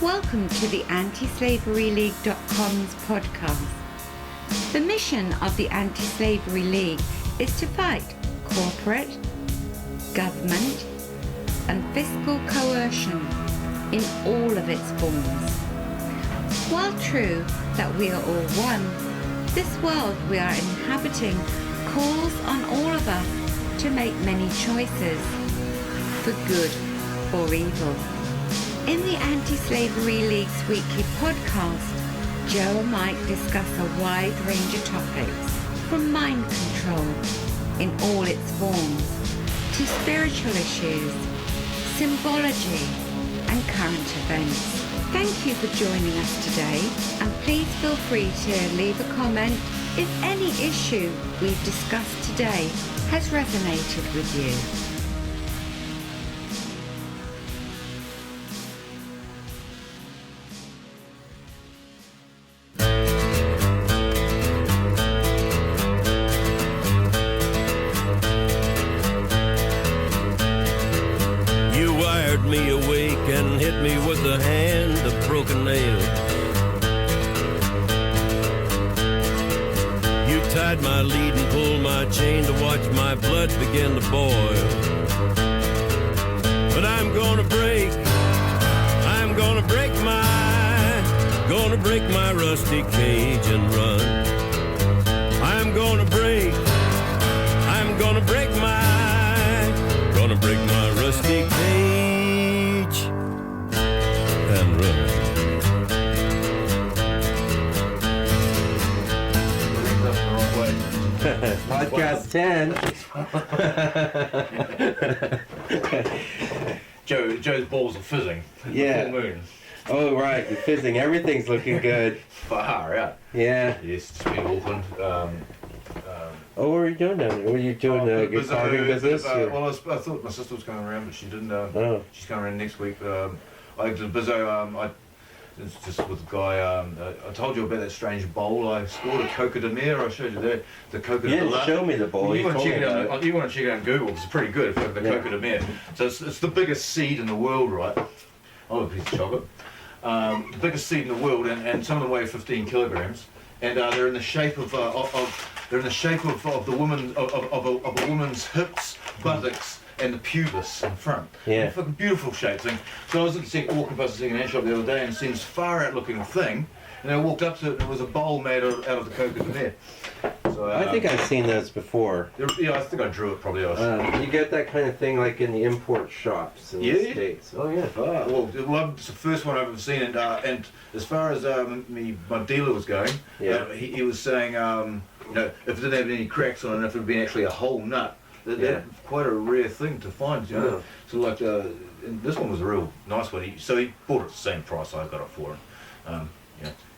Welcome to the Anti-Slavery-League.com's podcast. The mission of the Anti-Slavery League is to fight corporate, government, and fiscal coercion in all of its forms. While true that we are all one, this world we are inhabiting calls on all of us to make many choices, for good or evil. In the Anti-Slavery League's weekly podcast, Joe and Mike discuss a wide range of topics, from mind control in all its forms to spiritual issues, symbology, and current events. Thank you for joining us today, and please feel free to leave a comment if any issue we've discussed today has resonated with you. Me awake and hit me with the hand of broken nail. You tied my lead and pulled my chain to watch my blood begin to boil. But I'm gonna break my rusty cage and run. I'm gonna break my rusty cage and run. Podcast 10. Joe's balls are fizzing. Yeah. Full moon. Oh, right. You're fizzing. Everything's looking good. Far out. Yeah. Yes, just been Auckland. Oh, what are you doing down there? What are you doing? Your carving business? Well, I thought my sister was coming around, but she didn't. She's coming around next week. But I did a bizzo. It's just with the guy. I told you about that strange bowl. I scored a Coca de Mer. I showed you that. The Coca de Mer. Yeah, show me the bowl. You want to check it out? You want to check it out on Google? It's pretty good. The Coca de Mer. So it's the biggest seed in the world, right? Oh, a piece of chocolate. The biggest seed in the world, and some of them weigh 15 kilograms, and they're in the shape of the woman of a woman's hips, buttocks, and the pubis in front. Yeah. Fucking beautiful shape thing. So I was walking past the second-hand shop the other day and seen this far-out looking thing, and I walked up to it and it was a bowl made out of the Coca de Mer. So, I think I've seen those before. Yeah, I think I drew it probably. You get that kind of thing like in the import shops in the States. Oh, yeah. Well, it's the first one I've ever seen, and as far as my dealer was going, he was saying, if it didn't have any cracks on it, if it had been actually a whole nut, that's quite a rare thing to find, you know. So like, and this one was a real nice one. He bought it at the same price I got it for him.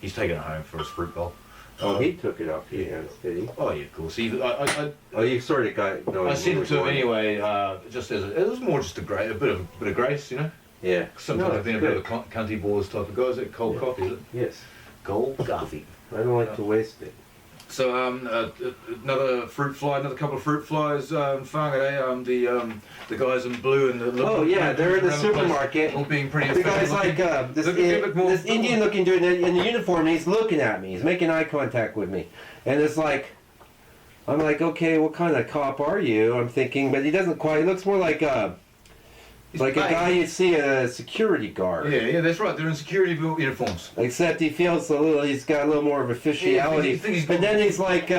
He's taking it home for his fruit bowl. Oh, he took it off your hands, did he? Oh yeah, of course. You sort of got. No, I sent it to him anyway. Just as it was more just a bit of grace, you know. Yeah. Sometimes I've been a bit of a cunty boys type of guy. Is it cold coffee? Is it? Yes. Cold coffee. I don't like to waste it. So another couple of fruit flies in Whangarei. The guys in blue and the they're in the supermarket. All being pretty. The guy's like this Indian looking dude in the uniform. And he's looking at me. He's making eye contact with me, and it's like, I'm like, okay, what kind of cop are you? I'm thinking, but he doesn't quite. He looks more like a guy you see at a security guard. Yeah, that's right. They're in security uniforms. Except he feels he's got a little more of officiality. But then he's like,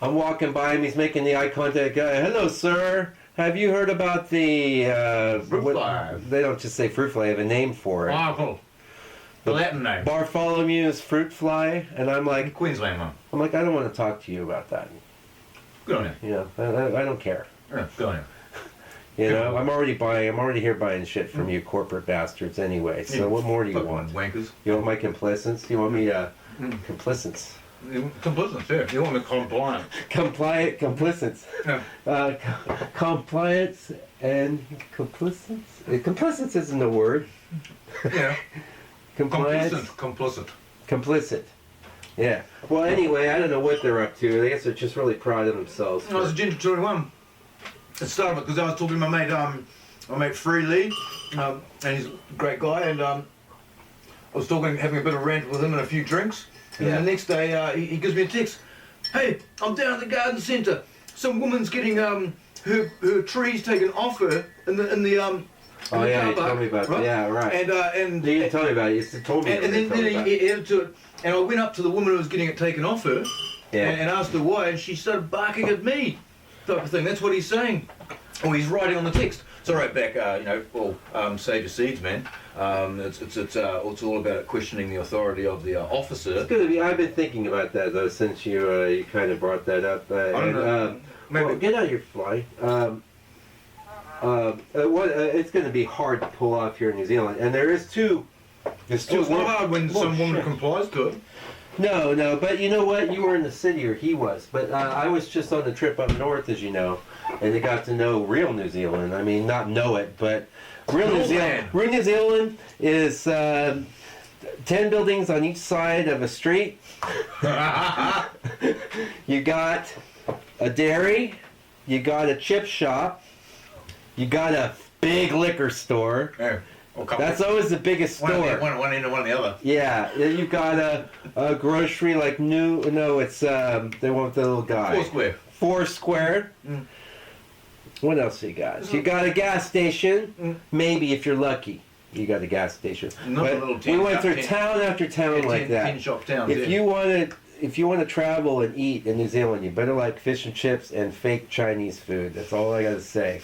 I'm walking by him, he's making the eye contact. Hello, sir. Have you heard about the... fruit fly. They don't just say fruit fly, they have a name for it. The Latin name. Bartholomew's fruit fly. And I'm like... Queensland one. I'm like, I don't want to talk to you about that. Good on you. You know, I don't care. Yeah, good on you. You know, I'm already here buying shit from you corporate bastards anyway, so what more do you want? Wankers. You want my complicence? You want me to... Complicence. Complicence, yeah. You want me compliant. Complicence. Yeah. Compliance and complicence? Complicence isn't a word. Yeah. Compliance. Complicit. Yeah. Well, anyway, I don't know what they're up to. I guess they're just really proud of themselves. I was a Ginger 21. It started because I was talking to my mate I met Free Lee, and he's a great guy, and I was having a bit of a rant with him and a few drinks, and then the next day he gives me a text. Hey, I'm down at the garden centre. Some woman's getting her trees taken off her in the Oh yeah, car you park, told me about right? that. Yeah, right. And You didn't tell me about it. You told me. and then he added to it, and I went up to the woman who was getting it taken off her, Yeah. and asked her why, and she started barking at me, type of thing. That's what he's saying. Oh, he's writing on the text. So I wrote back, save your seeds, man. It's all about questioning the authority of the officer. It's gonna be. I've been thinking about that though since you kind of brought that up. I don't know. Well, get out of your fly. It's going to be hard to pull off here in New Zealand, and there is two. It's not hard when some woman complies to it. No, but you know what? You were in the city, or he was. But I was just on the trip up north, as you know, and I got to know real New Zealand. I mean, not know it, but real New Zealand. Real New Zealand is 10 buildings on each side of a street. You got a dairy, you got a chip shop, you got a big liquor store. Yeah. That's always the biggest store. One end and one the other. Yeah, you got a grocery like it's they want the little guy. Foursquare. Mm. What else you got? You got a gas station. Maybe if you're lucky, you got a gas station. We went through town after town like that. 10 shop towns. If you want to travel and eat in New Zealand, you better like fish and chips and fake Chinese food. That's all I got to say.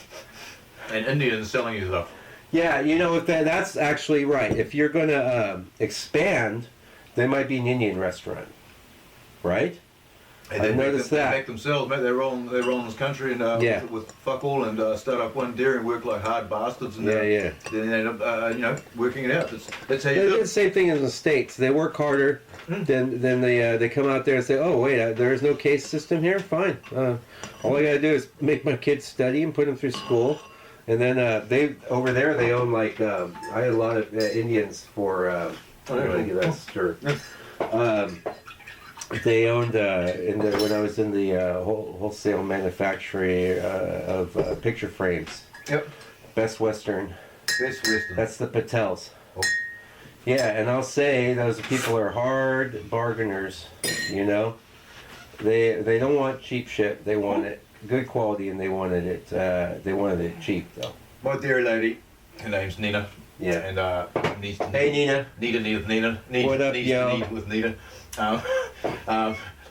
And Indians selling you stuff. Yeah, if that's actually right. If you're going to expand, there might be an Indian restaurant, right? I've noticed that. They make themselves, mate. They roll in this country and with fuck all and start up one dairy and work like hard bastards and then they end up working it out. That's how you do it. The same thing in the States. They work harder. Then they come out there and say, oh wait, there is no case system here. Fine. All I got to do is make my kids study and put them through school. And then they over there they own like I had a lot of Indians for I'm gonna give that stir. They owned when I was in the wholesale manufacturing of picture frames. Yep. Best Western. That's the Patels. Oh. Yeah, and I'll say those people are hard bargainers. They don't want cheap shit. They want it good quality, and they wanted it cheap though. My dear lady, her name's Nina. Yeah. And hey Nina. Nina. What up, yo? With Nina.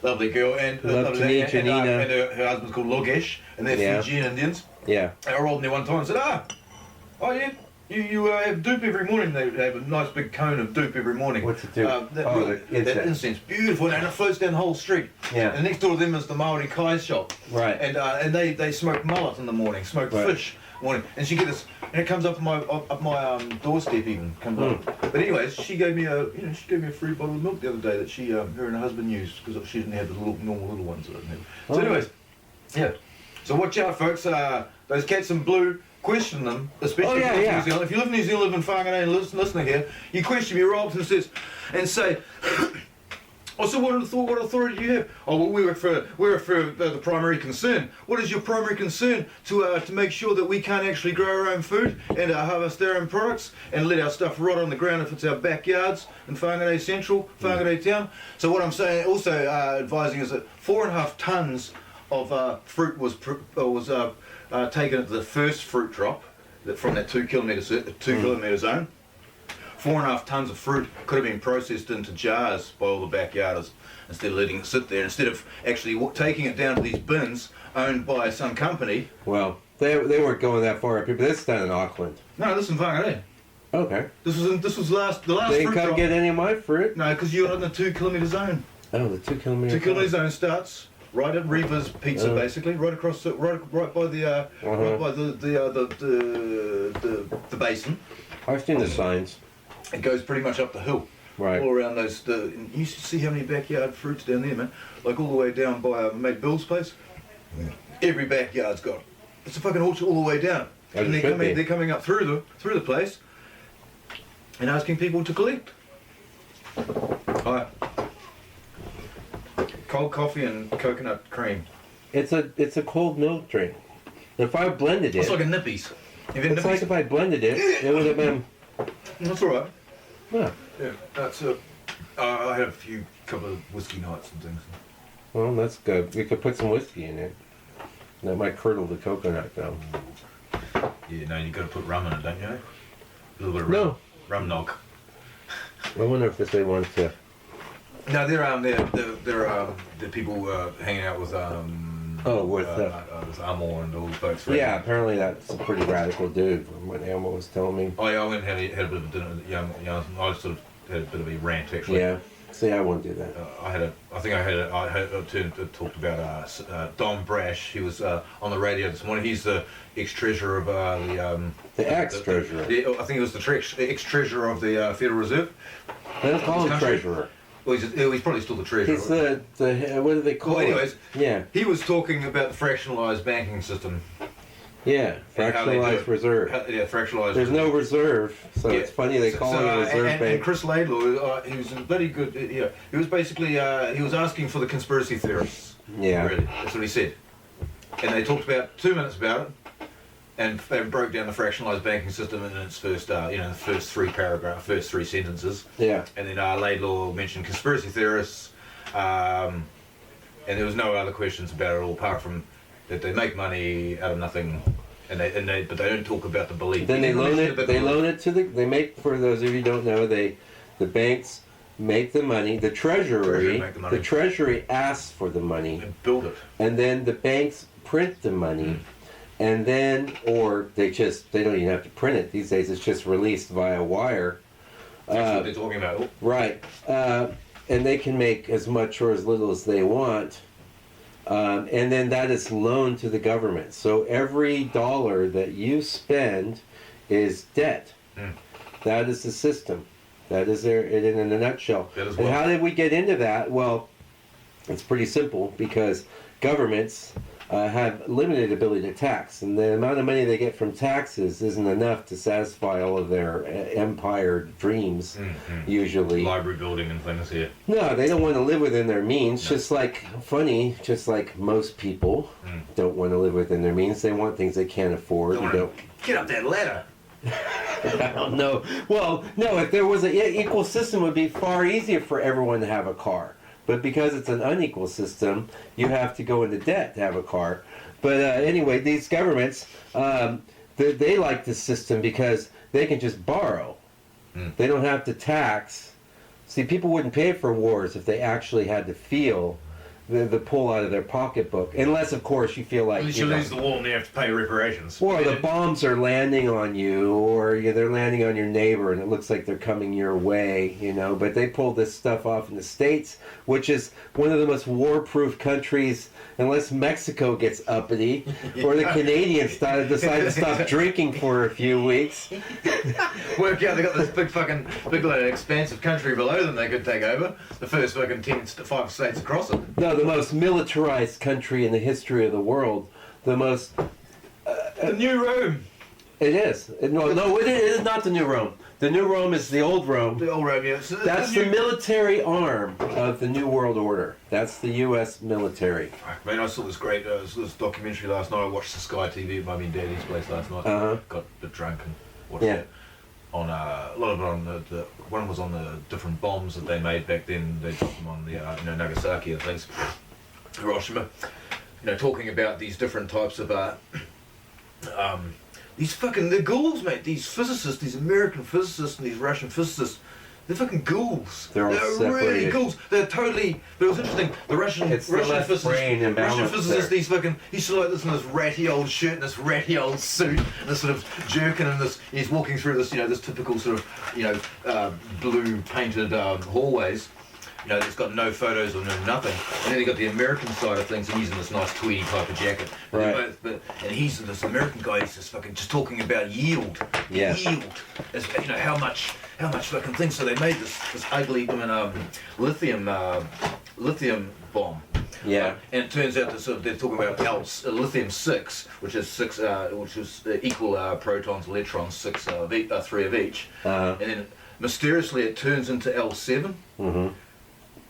Lovely girl, and love to meet you, Nina. And her husband's called Logesh, and they're Fijian Indians. Yeah. I rolled in there one time and said, oh yeah. You have doop every morning. They have a nice big cone of doop every morning. What's it do? That incense, beautiful, and it floats down the whole street. Yeah. And next door to them is the Maori Kai's shop. Right. And they smoke mullet in the morning, smoke fish morning, and she gets this, and it comes up my doorstep even comes up. But anyways, she gave me a free bottle of milk the other day that her and her husband used because she didn't have the normal little ones that I didn't have. So anyways, yeah. So watch out, folks. Those cats in blue. Question them, especially if you live in New Zealand. If you live in New Zealand, live in Whangarei and listening here, you question me, roll up and say, so what authority do you have? Oh, well, we refer the primary concern. What is your primary concern? To make sure that we can't actually grow our own food and harvest our own products and let our stuff rot on the ground if it's our backyards in Whangarei Central, Whangarei Town. So what I'm saying, also advising, is that 4.5 tonnes of fruit was taken at the first fruit drop from that 2 kilometre zone. 4.5 tonnes of fruit could have been processed into jars by all the backyarders instead of letting it sit there. Instead of actually taking it down to these bins owned by some company. Well, they weren't going that far. People, this is down in Auckland. No, this is in Whangarei. Okay. This was the last they fruit drop. They didn't come get any of my fruit. No, because you're in the 2 kilometre zone. Oh, the 2 kilometre. 2 kilometre zone starts. Right at Reva's Pizza, basically, right across the right by the the basin. I've seen the signs. It goes pretty much up the hill, right, all around those. You should see how many backyard fruits down there, man. Like all the way down by mate Bill's place. Yeah. Every backyard's got. It's a fucking orchard all the way down, and they're coming up through the place, and asking people to collect. Hi. Cold coffee and coconut cream. It's a cold milk drink. If I blended it, it's like a Nippies. It's like if I blended it, it would have been... That's all right. Yeah. Yeah, that's I had a couple of whiskey nights and things. Well, that's good. You could put some whiskey in it. That might curdle the coconut, though. Yeah, no, you got to put rum in it, don't you? A little bit of No. rum nog. I wonder if they want to... No, they're people hanging out with with Amor and all the folks. Yeah, apparently that's a pretty radical dude, from what Elmo was telling me. Oh yeah, I went and had a bit of a dinner. I sort of had a bit of a rant actually. Yeah. See, I won't do that. I talked about Don Brash. He was on the radio this morning. He's the ex-treasurer of the ex-treasurer. I think he was the ex-treasurer of the Federal Reserve. They don't call him treasurer. Well, he's probably still the treasurer. He's the what do they call it? Anyways, yeah. He was talking about the fractionalized banking system. Yeah, fractionalized reserve. Fractionalized. There's no reserve, so it's funny they call it a reserve bank. And Chris Laidlaw, he was a bloody good. He was basically he was asking for the conspiracy theorists. Yeah, really, that's what he said. And they talked about 2 minutes about it, and they broke down the fractionalized banking system in its first, the first first three sentences. Yeah. And then Laidlaw mentioned conspiracy theorists, and there was no other questions about it all apart from that they make money out of nothing, but they don't talk about the belief. Then they loan it. They loan it to for those of you who don't know, the banks make the money. The treasury asks for the money and build it, and then the banks print the money, and then they don't even have to print it these days. It's just released via wire. That's what they're talking about. Right, and they can make as much or as little as they want. And then that is loaned to the government. So every dollar that you spend is debt. That is the system. That is it in a nutshell. And how did we get into that? Well, it's pretty simple because governments have limited ability to tax, and the amount of money they get from taxes isn't enough to satisfy all of their empire dreams, usually. Library building and things here. No, they don't want to live within their means, just like most people don't want to live within their means. They want things they can't afford. Get up that ladder. I don't know. Well, no, if there was an equal system, it would be far easier for everyone to have a car. But because it's an unequal system, you have to go into debt to have a car. But anyway, these governments, they like this system because they can just borrow. They don't have to tax. See, people wouldn't pay for wars if they actually had to feel the pull out of their pocketbook. Unless, of course, you feel like... Unless you lose the war and you have to pay reparations. Or the bombs are landing on you, or they're landing on your neighbor and it looks like they're coming your way, But they pull this stuff off in the States, which is one of the most war-proof countries, unless Mexico gets uppity, or the Canadians decide to stop drinking for a few weeks. Work out they got this big expansive country below them they could take over. The first fucking 5 states across it. No, the most militarized country in the history of the world. The most... the New Rome. It is. No, it is not the New Rome. The New Rome is the old Rome. The old Rome, yeah. That's the military arm of the New World Order. That's the U.S. military. Man, I saw this great this documentary last night. I watched the Sky TV at Mummy and Daddy's place last night. Got a bit drunk and watched it. On a lot of it on the one was on the different bombs that they made back then. They dropped them on the Nagasaki and things, Hiroshima. Talking about these different types of they're ghouls, mate. These physicists, these American physicists and these Russian physicists, they're fucking ghouls. They're really ghouls. They're totally. But it was interesting. The Russian physicist, he's sort of like this in this ratty old shirt and this ratty old suit, and this sort of jerkin and this. He's walking through this, this typical sort of, blue painted hallways. It's got no photos or nothing. And then you got the American side of things, and he's in this nice tweedy type of jacket. Right. And he's this American guy. He's just talking about yield. Yeah. Yield. As, how much fucking things. So they made this ugly lithium bomb. Yeah. And it turns out that they're talking about lithium-6, which is equal protons, electrons, 3 of each. And then mysteriously it turns into L7.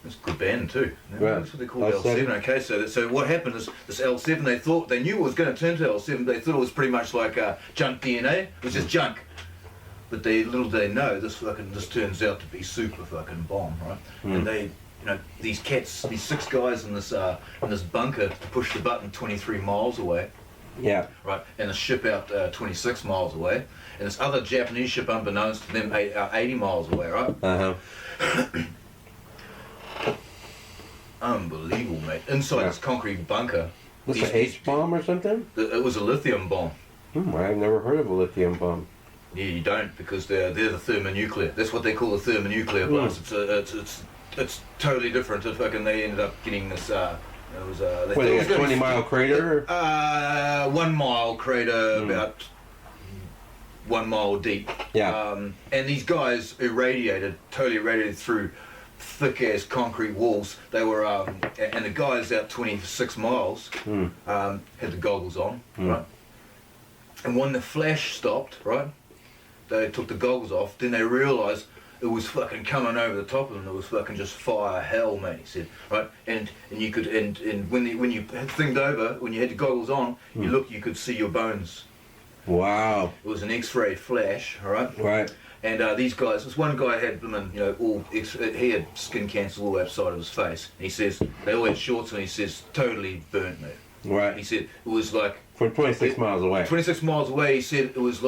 It's a good band too. Right. That's what they call L7. L7. Okay, so what happened is this L7, they knew it was going to turn to L7. They thought it was pretty much like junk DNA. It was just junk. But little did they know this turns out to be super fucking bomb, right? And they, these 6 guys in this bunker pushed the button 23 miles away. Yeah. Right, and the ship out 26 miles away, and this other Japanese ship, unbeknownst to them, 80 miles away, right? Unbelievable, mate. Inside this concrete bunker. Was it an H-bomb or something? It was a lithium bomb. I've never heard of a lithium bomb. Yeah, you don't, because they're the thermonuclear. That's what they call the thermonuclear blast. It's totally different. They ended up getting this. It was they What, a 20-mile crater? 1 mile crater, about 1 mile deep. Yeah. And these guys totally irradiated through thick-ass concrete walls. They were, and the guys out 26 miles had the goggles on, right? And when the flash stopped, right, they took the goggles off. Then they realised it was fucking coming over the top of them. It was fucking just fire hell, mate. He said, right, and you could, and when you had thinged over, when you had the goggles on, you could see your bones. Wow. It was an X-ray flash, all right. Right. And these guys, this one guy had them, he had skin cancer all outside of his face. And he says they all had shorts, and he says totally burnt, mate. Right. He said it was like from 26 miles away. 26 miles away. He said it was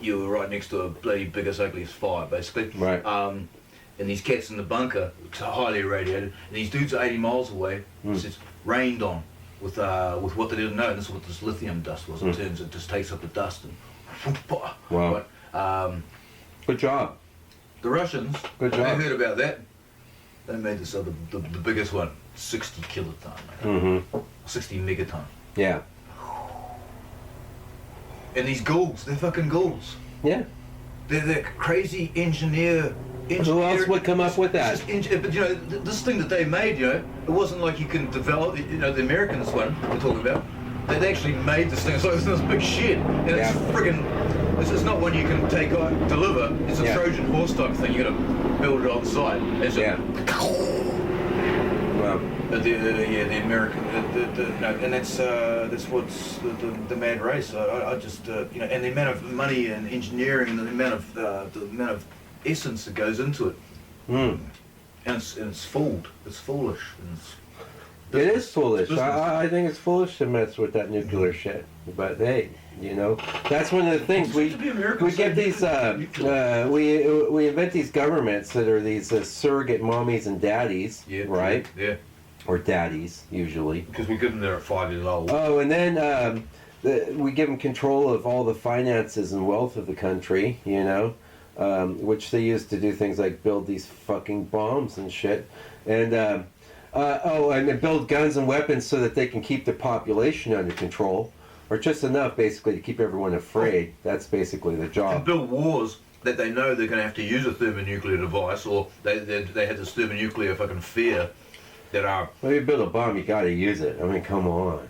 you were right next to a bloody biggest, ugliest fire, basically. Right. And these cats in the bunker, highly irradiated, and these dudes are 80 miles away. It says rained on with what they didn't know, and this is what this lithium dust was. It turns, it just takes up the dust and. Wow. Right. Good job. The Russians, Good job. they heard about that. They made this other, the biggest one, 60 kiloton, 60 megaton. Yeah. And these ghouls, they're fucking ghouls. Yeah. They're crazy engineer. Who else would come up with that? But this thing that they made, it wasn't like you can develop. The Americans one we're talking about. They actually made this thing. It's like this big shit, and it's friggin'. It's not one you can take on, deliver. It's a Trojan horse type thing. You gotta build it on site. It's Wow. The American, and that's what's the mad race. I just and the amount of money and engineering and the amount of essence that goes into it, and it's fooled. It's foolish. And it is foolish. I think it's foolish to mess with that nuclear shit. But hey, that's one of the things we get these. We invent these governments that are these surrogate mommies and daddies, right? Yeah. Or daddies usually. Because we give them there at 5 years old. Oh, and then we give them control of all the finances and wealth of the country, which they use to do things like build these fucking bombs and shit, and and build guns and weapons so that they can keep the population under control, or just enough basically to keep everyone afraid. That's basically the job. And build wars that they know they're going to have to use a thermonuclear device, or they have this thermonuclear fucking fear. Well, you build a bomb, you gotta use it. I mean, come on.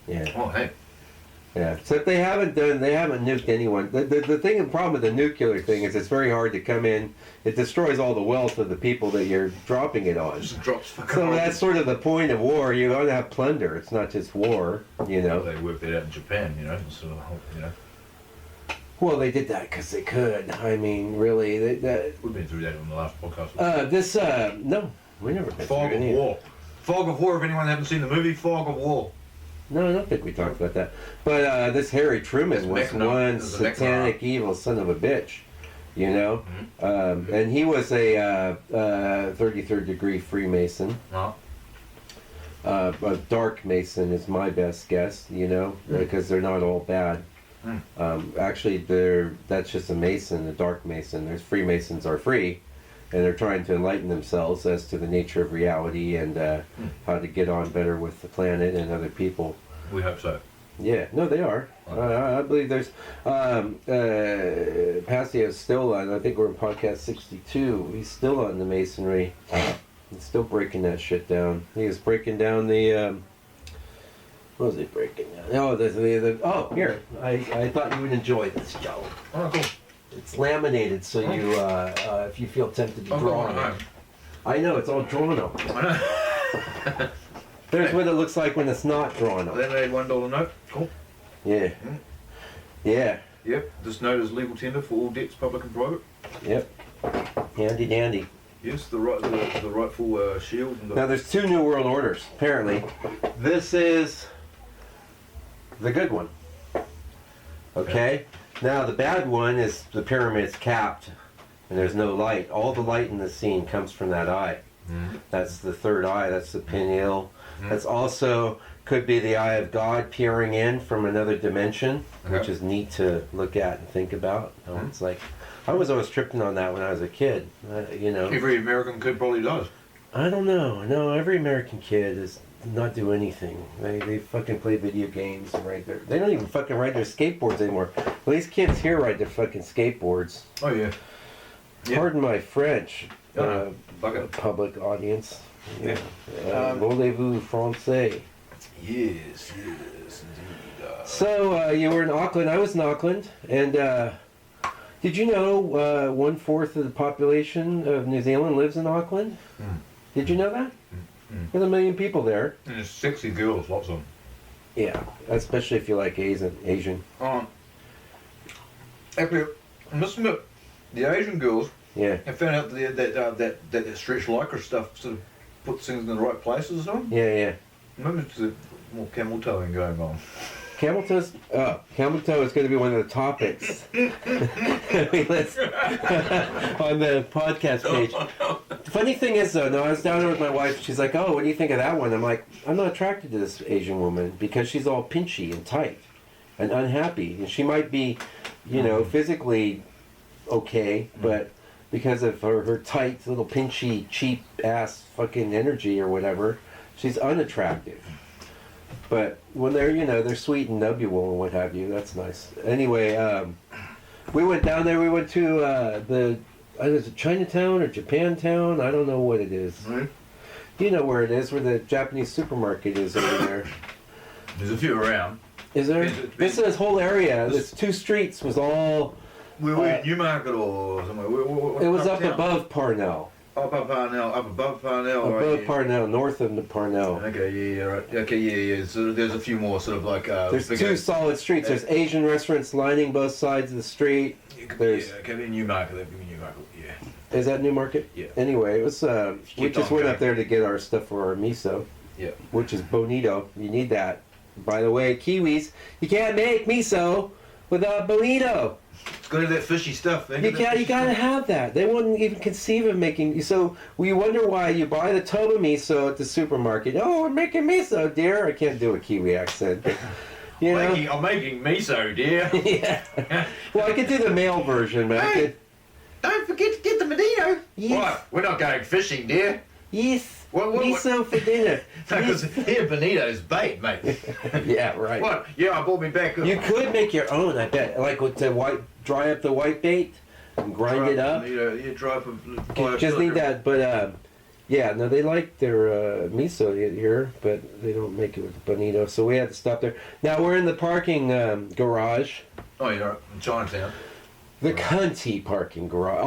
Yeah. Oh, hey. Yeah. Except they haven't nuked anyone. The problem with the nuclear thing is it's very hard to come in. It destroys all the wealth of the people that you're dropping it on. Just drops fucking. So that's sort of the point of war. You gotta have plunder. It's not just war. They worked that out in Japan, so Well, they did that because they could. I mean, really, we've been through that in the last podcast. No. We never been Fog of War. Fog of War, if anyone hasn't seen the movie, Fog of War. No, I don't think we talked about that. But this Harry Truman was one satanic evil son of a bitch, and he was a 33rd degree Freemason. A dark Mason is my best guess, because they're not all bad. Actually, that's just a Mason, a dark Mason. There's Freemasons are free. And they're trying to enlighten themselves as to the nature of reality and how to get on better with the planet and other people. We hope so. Yeah, no, they are. I believe there's Passio's still on. I think we're in podcast 62. He's still on the Masonry. He's still breaking that shit down. He was breaking down the. What was he breaking down? Oh, here. I thought you would enjoy this, Joe. Oh, cool. It's laminated, so you if you feel tempted to draw on it. I know, it's all drawn on. There's what it looks like when it's not drawn on. They made $1 note. Cool. Yeah. Yeah. Yep. This note is legal tender for all debts, public and private. Yep. Handy dandy. Yes, the rightful shield. And Now there's 2 New World Orders, apparently. This is the good one. Okay? Now the bad one is the pyramid's capped and there's no light. All the light in the scene comes from that eye. That's the third eye, that's the pineal. That's also could be the eye of God peering in from another dimension, which is neat to look at and think about. You know, it's like, I was always tripping on that when I was a kid, you know. Every American kid probably does. I don't know. No, every American kid does not do anything. They fucking play video games and ride their... They don't even fucking ride their skateboards anymore. Well, these kids here ride their fucking skateboards. Oh, yeah. Pardon my French, public audience. Yeah. Voulez-vous français? Yes, indeed. So, you were in Auckland. I was in Auckland, and did you know 1/4 of the population of New Zealand lives in Auckland? Did you know that? There's 1 million people there. And there's sexy girls, lots of them. Yeah, especially if you like Asian. Actually, I must admit, the Asian girls, Yeah. I found out that stretch lycra stuff sort of puts things in the right places or something. Yeah. Maybe there's more camel toeing going on. Camel toe is going to be one of the topics Let's, on the podcast page. The funny thing is, though, no, I was down there with my wife. She's like, "Oh, what do you think of that one?" I'm like, "I'm not attracted to this Asian woman because she's all pinchy and tight and unhappy, and she might be, you know, physically okay, but because of her tight, little pinchy, cheap ass fucking energy or whatever, she's unattractive." But when they're, you know, they're sweet and nubbable and what have you, that's nice. Anyway, we went down there. We went to is it Chinatown or Japantown? I don't know what it is. Right. You know where it is, where the Japanese supermarket is over there. There's a few around. Is there? This whole area, this 2 streets was all... Were we at Newmarket or somewhere? It was up above Parnell. Up above Parnell. Above Parnell, north of the Parnell. Okay, yeah, right. Okay, yeah. So there's a few more sort of like... there's 2 solid streets. There's Asian restaurants lining both sides of the street. There's... Yeah, okay, Newmarket, that'd be Newmarket, yeah. Is that Newmarket? Yeah. Anyway, it was... we just went up there to get our stuff for our miso. Yeah. Which is bonito. You need that. By the way, Kiwis, you can't make miso without bonito. It's got to have that fishy stuff. You gotta have that. They wouldn't even conceive of making... So we wonder why you buy the tub of miso at the supermarket. "Oh, we're making miso, dear." I can't do a Kiwi accent. But, you know? I'm making miso, dear. Yeah. Well, I could do the male version, but I could... Don't forget to get the bonito. Yes. What? We're not going fishing, dear. Yes. What? Miso for dinner. Because here, bonito's bait, mate. Yeah, right. What? Yeah, I bought me back. You could make your own, I bet. Like with the dry up the white bait and grind it up. Yeah, dry up. You just need that, but yeah, no, they like their miso here, but they don't make it with bonito, so we had to stop there. Now we're in the parking garage. Oh, yeah, right. In Chinatown. The cunty parking garage.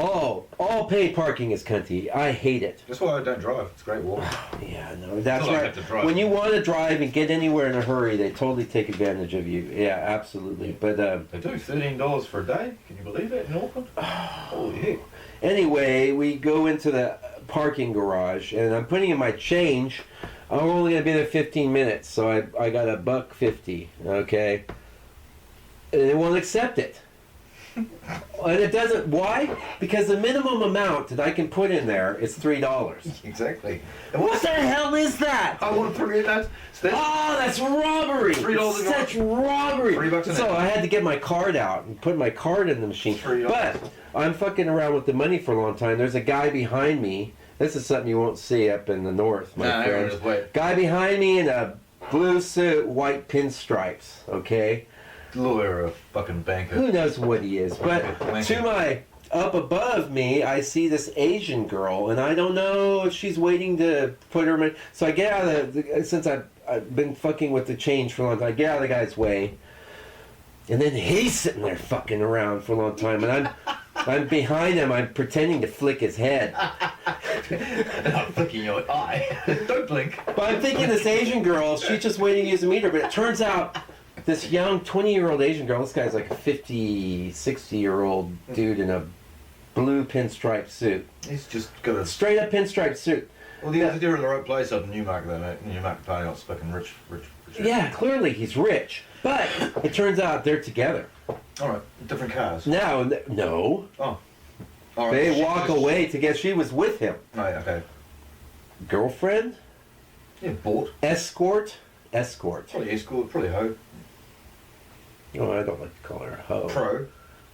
All paid parking is cunty. I hate it. That's why I don't drive. It's great walk. Yeah, no, that's Until I right. have to drive. When you want to drive and get anywhere in a hurry, they totally take advantage of you. Yeah, absolutely. But they do $13 for a day. Can you believe that in Auckland? Holy heck. Anyway, we go into the parking garage, and I'm putting in my change. I'm only gonna be there 15 minutes, so I got $1.50. Okay, and they won't accept it. And it doesn't. Why? Because the minimum amount that I can put in there is $3. Exactly. What the hell is that? I want to put in that. Oh, that's robbery! $3 Such robbery. $3 an So hour. I had to get my card out and put my card in the machine. $3. But I'm fucking around with the money for a long time. There's a guy behind me. This is something you won't see up in the north, my friend. Just wait. Guy behind me in a blue suit, white pinstripes. Okay. Lawyer, a fucking banker. Who knows what he is? But to my up above me, I see this Asian girl, and I don't know if she's waiting to put her money. So I get out of since I've been fucking with the change for a long time, I get out of the guy's way. And then he's sitting there fucking around for a long time, and I'm behind him. I'm pretending to flick his head. I'm flicking your eye. Don't blink. But I'm thinking this Asian girl, she's just waiting to use the meter. But it turns out this young 20-year-old Asian girl, this guy's like a 50, 60-year-old dude in a blue pinstripe suit. He's just got a straight up pinstripe suit. Well, they're in the right place up in Newmarket, though, mate. Newmarket party, not fucking rich. Yeah, clearly he's rich. But it turns out they're together. All right, different cars. Now, no. Oh. All right. They walk away together. She was with him. Right, okay. Girlfriend? Yeah, bought. Escort? Probably escort, probably hoe. Oh, I don't like to call her a hoe.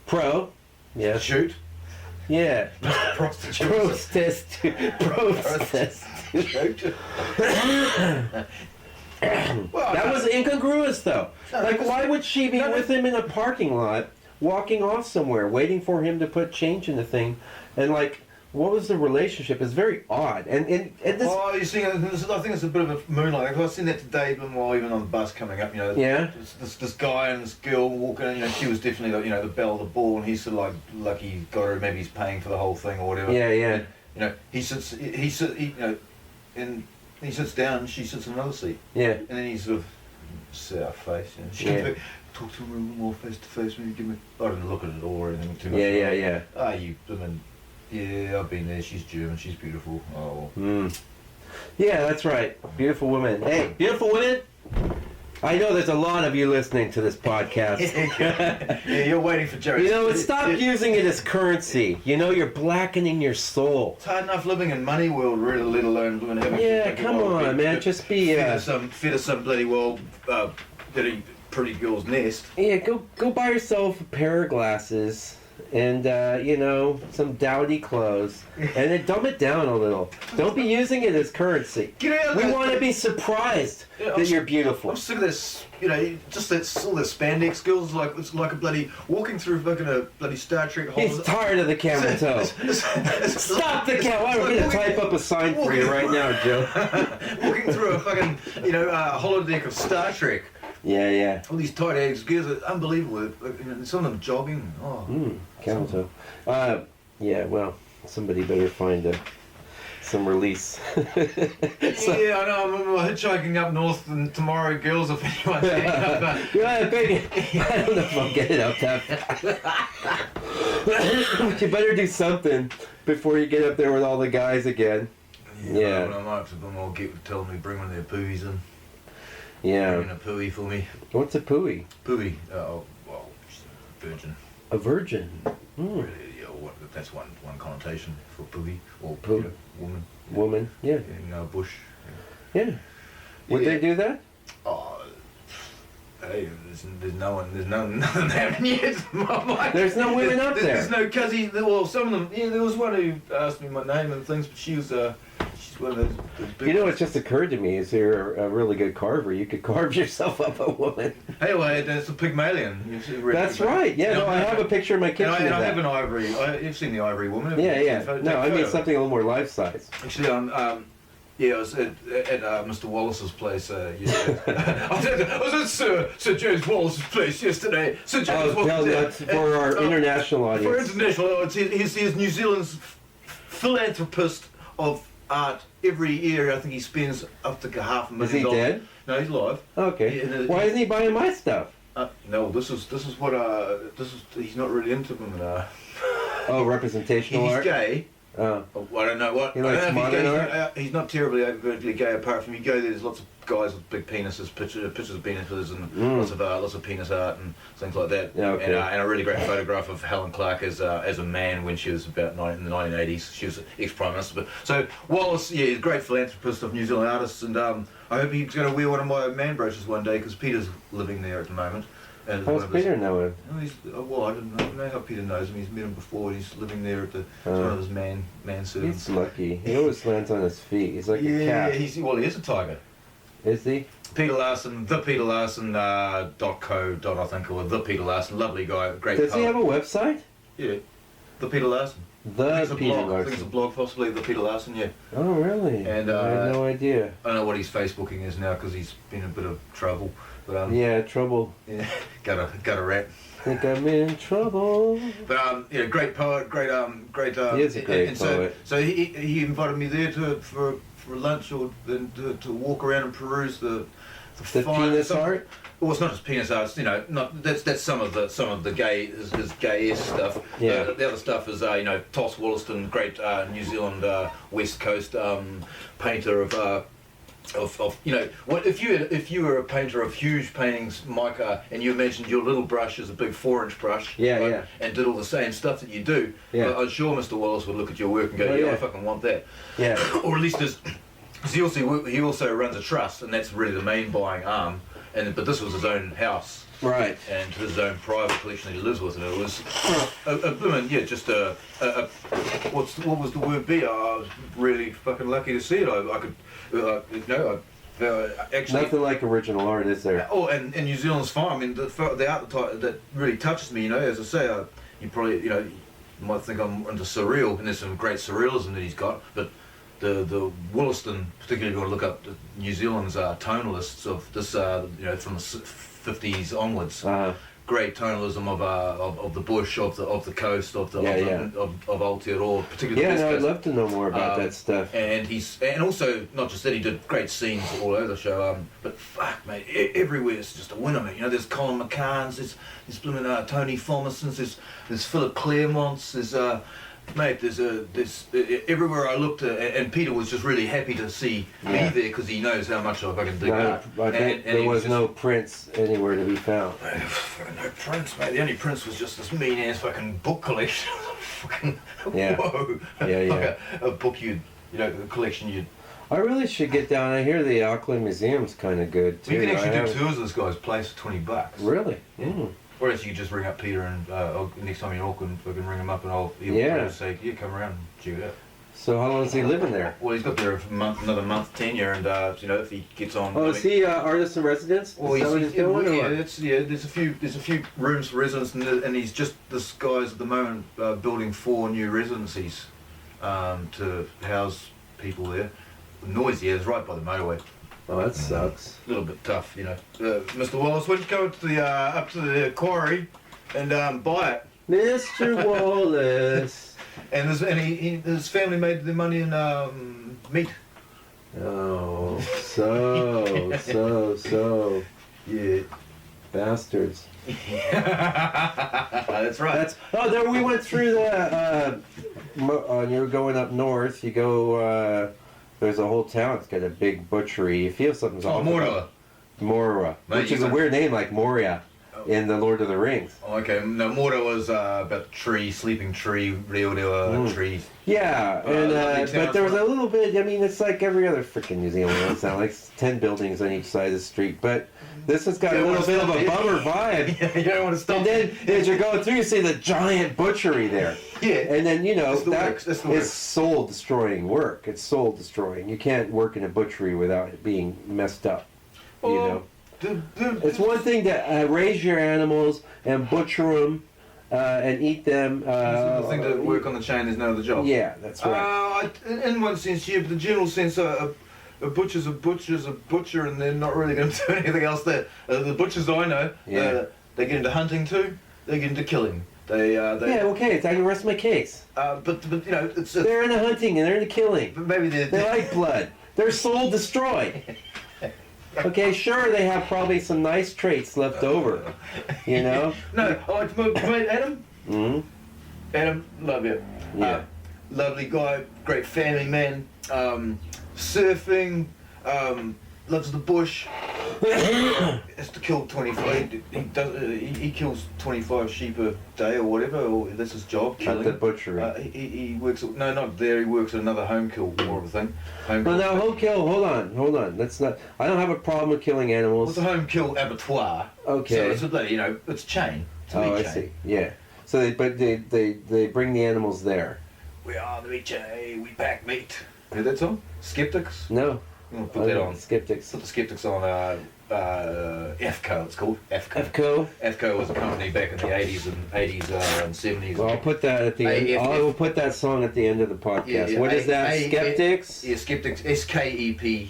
Pro. Yes. Shoot. Yeah. Prostitute. Prostest. Well, that was incongruous, though. No, like, why would she be with him in a parking lot, walking off somewhere, waiting for him to put change in the thing, and like, what was the relationship? It's very odd. And this. Oh, you see, I think it's a bit of a moonlight. I've seen that today, even on the bus coming up. You know, yeah. This guy and this girl walking. You know, she was definitely the belle of the ball, and he's sort of like lucky he got her. Maybe he's paying for the whole thing or whatever. Yeah. And, you know, he sits down, and she sits in another seat. Yeah. And then he sort of set our face. You know, she could talk to him a little more face to face. Maybe give me. I didn't look at it all or anything too much. Yeah. Ah, you women. Yeah, I've been there. She's German. She's beautiful. Oh. Yeah, that's right. Beautiful women. Hey, beautiful women. I know there's a lot of you listening to this podcast. Yeah, you're waiting for Jerry. Stop using it as currency. You're blackening your soul. It's hard enough living in money world, really, let alone living having. Yeah, come on, man. Just be. Fit of some bloody well, pretty girl's nest. Yeah, go buy yourself a pair of glasses. And, some dowdy clothes. And then dumb it down a little. Don't be using it as currency. We want to be surprised that you're beautiful. I'm sick of this, just all the spandex girls, it's like a bloody, walking through fucking a bloody Star Trek hole. He's tired of the camel toe. Stop the camel. I'm going to type up a sign for you right now, Joe. Walking through a fucking, holodeck of Star Trek. Yeah. All these tight ass girls are unbelievable. Some of them jogging. Camel toe. Yeah, well, somebody better find some release. Yeah, I know. I'm hitchhiking up north and tomorrow, girls, if anyone's I don't know if I'll get it up that fast. But you better do something before you get up there with all the guys again. Yeah. I might have to tell them to bring one of their pooies in. Yeah. Bring in a pooey for me. What's a pooey? Pooey. She's a virgin. A virgin. Really, that's one connotation for pooey or woman. Woman. Yeah. In bush. Yeah. Would they do that? Oh. Hey, there's nothing happening yet. There's no women up there. There's no cuzzy. Well, some of them. Yeah, there was one who asked me my name and things, but she's one of those big what just occurred to me is you're a really good carver. You could carve yourself up a woman. Hey, well, that's a Pygmalion. That's right. Yeah, no, I have a picture in my kitchen. And I have an ivory. You've seen the ivory woman. Yeah. No, I mean something a little more life size. Actually, I was at Mr. Wallace's place yesterday. I was at Sir James Wallace's place yesterday. Sir James Wallace. That's for our international audience. For international, he's New Zealand's philanthropist of art. Every year, I think he spends up to $500,000. Is he dead? No, he's alive. Okay. Why isn't he buying my stuff? No, this is what he's not really into them. Representational art. He's gay. I don't know what. He likes modern art? He's not terribly overtly gay. Apart from you go there's lots of guys with big penises, pictures of penises, and lots of penis art and things like that. Yeah, okay. And a really great photograph of Helen Clark as a man when she was about in the 1980s. She was ex-prime minister. But so Wallace, he's a great philanthropist of New Zealand artists, and I hope he's going to wear one of my man brooches one day because Peter's living there at the moment. How does Peter know him? I don't know how Peter knows him. He's met him before. He's living there at it's one of his man servants. He's lucky. He always lands on his feet. He's like a cat. Yeah, he is a tiger. Is he? Peter Larson, thepeterlarson.co. I think, or the Peter Larson, lovely guy, great. Does he have a website? Yeah, the Peter Larson. I think it's a blog, possibly the Peter Larson. Yeah. Oh really? And I had no idea. I don't know what his Facebooking is now because he's been in a bit of trouble. But yeah, trouble. Yeah, got a rat. Think I'm in trouble. But yeah, great poet, great. He is a great poet. So he invited me there for lunch or to walk around and peruse the penis art. Well, it's not just penis art. It's, not that's some of the gay his gay-esque stuff. Yeah. The other stuff is Toss Wollaston, great New Zealand West Coast painter of what if you were a painter of huge paintings, Mike, and you imagined your little brush as a big 4-inch brush, and did all the same stuff that you do. Yeah. I'm sure Mr. Wallace would look at your work and go, I fucking want that. Yeah. Or at least he also runs a trust, and that's really the main buying arm. But this was his own house, right? And his own private collection that he lives with, and it was just what was the word be? I was really fucking lucky to see it. I could, actually nothing like original art, is there? Oh, and New Zealand's fine. I mean, the art that really touches me. As I say, you probably you might think I'm into surreal, and there's some great surrealism that he's got, but. The Wollaston, particularly, you've got to look up New Zealand's tonalists of this, from the 50s onwards. Great tonalism of the bush, of the coast, of Aotearoa, particularly. Yeah, no, I'd love to know more about that stuff. And also not just that, he did great scenes all over the show. But fuck, mate, everywhere it's just a winner, mate. There's Colin McCann's, there's Tony Thomason's, there's Philip Claremont's, there's. Mate, there's everywhere I looked, and Peter was just really happy to see me there because he knows how much I fucking dig art. And there was no Prince anywhere to be found. No Prince, mate. The only Prince was just this mean ass fucking book collection. Fucking whoa. Yeah. Like a book a collection you'd. I really should get down. I hear the Auckland Museum's kind of good too. You can actually do tours of this guy's place for $20. Really? Yeah. Or else you could just ring up Peter and next time you're in Auckland, fucking ring him up and he'll say, come around and check it out. So how long is he living there? Well, he's got there another month tenure, and if he gets on. Oh, is he artist in residence? Well, there's a few rooms for residents, and he's just this guy's at the moment building 4 new residencies to house people there. Noisy, it's right by the motorway. Oh, that sucks. A little bit tough, Mr. Wallace, why don't you go up to the quarry and buy it? Mr. Wallace. And his family made their money in meat. Oh, so. Yeah. Bastards. That's right. There we went through the. You're going up north. You go. There's a whole town. It's got a big butchery. You feel something's off. Moroa, which is a weird name, like Moria in the Lord of the Rings. Okay, no, Moroa was about sleeping tree, real tree. Yeah, but there was a little bit. I mean, it's like every other freaking New Zealand town, like 10 buildings on each side of the street, but. This has got a little bit of a bummer vibe. Yeah, you don't want to stop. And then as you're going through, you see the giant butchery there. Yeah. And then, that is soul-destroying work. It's soul-destroying. You can't work in a butchery without it being messed up. It's one thing to raise your animals and butcher them and eat them. The thing to work on the chain is no other job. Yeah, that's right. In one sense, yeah, but the general sense a butcher's a butcher, and they're not really going to do anything else there. The butchers I know, they get into hunting too. They get into killing. Okay, I can rest my case. But they're into hunting and they're into killing. But maybe they like blood. They're soul destroyed. Okay, sure, they have probably some nice traits left over. No, mate, Adam. Mm-hmm. Adam, love you. Yeah. Lovely guy, great family man. Surfing, loves the bush. Has to kill 25. He kills 25 sheep a day or whatever. Or that's his job. Killing. At the butchery. He works. No, not there. He works at another home kill, more of a thing. Home kill. Hold on. That's not. I don't have a problem with killing animals. Well, it's a home kill abattoir. Okay. So it's it's chain. I see. Yeah. So they bring the animals there. We are the meat chain. We pack meat. Heard that song? Skeptics? No. I'm gonna put that on. Skeptics. Put the Skeptics on FCO, it's called. FCO? FCO was a company back in the 80s and 70s. Well, I'll put that at the end. I will put that song at the end of the podcast. Yeah, what is that? Skeptics? Yeah, Skeptics. SKEP.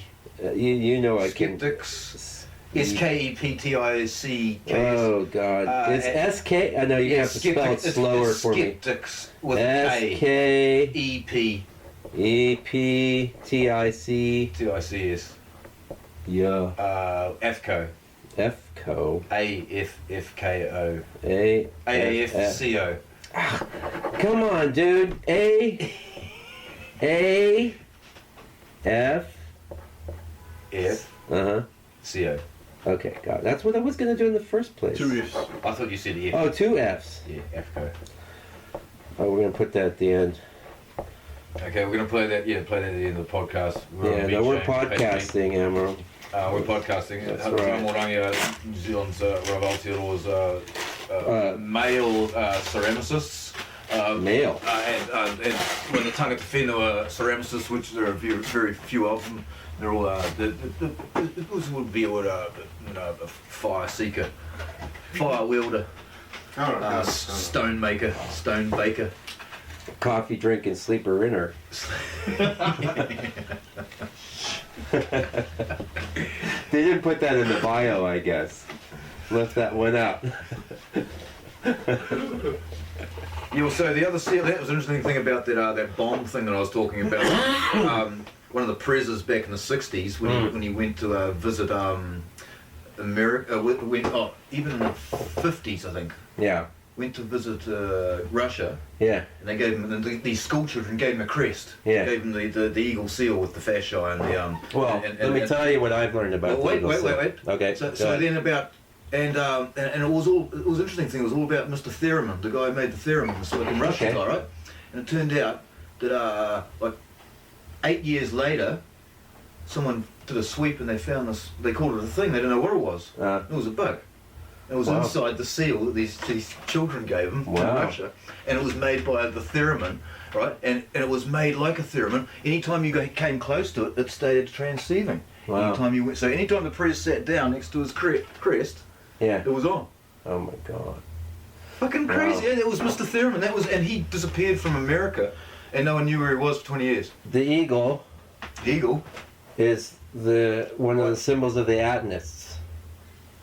You know I can. Skeptics. S-K-E-P-T-I-C-K-S. Oh, God. It's S-K? I know you have to spell it slower for me. Skeptics with S-K-E-P-T-I-C. K-E-P. T-I-C-S. Yeah. AFCO. F-Co. A-F-F-K-O. A-F-C-O. A-F-C-O. Come on, dude. A-F. F. Uh-huh. C-O. Okay, got it. That's what I was going to do in the first place. 2 F's. I thought you said F. Oh, 2 F's. Yeah, AFCO. Oh, we're going to put that at the end. Okay, we're going to play that at the end of the podcast. We're podcasting, Emerald. We're podcasting. That's right. New Zealand's Ravaltiro's male ceramicists. Male. And when the tangata whenua ceramicists, which there are very, very few of them, they're all it would be a fire seeker, fire wielder, stone maker, stone baker. Coffee drinking sleeper inner. They didn't put that in the bio, I guess. Left that one out. Yeah, so the other that was an interesting thing about that bomb thing that I was talking about. One of the prezzers back in the 60s when he went to visit America, even in the 50s, I think. Yeah. Went to visit Russia. Yeah. And they gave him, these school children gave him a crest. Yeah. Gave him the eagle seal with the fascia and the Well, let me tell you what I've learned about. Wait. Okay. So then about and it was an interesting thing. It was all about Mr. Thurmond, the guy who made the Thurmond, the in Russia guy, right? And it turned out that like 8 years later, someone did a sweep and they found this. They called it a thing. They didn't know what it was. It was a bug. It was inside the seal that these children gave him in Russia, and it was made by the theremin, right? And it was made like a theremin. Anytime you came close to it, it stayed transceiving. Wow. Anytime the priest sat down next to his crest, it was on. Oh my God. Fucking crazy! And it was Mr. Thurmond. And he disappeared from America, and no one knew where he was for 20 years. The eagle. The eagle is one of the symbols of the Atonists.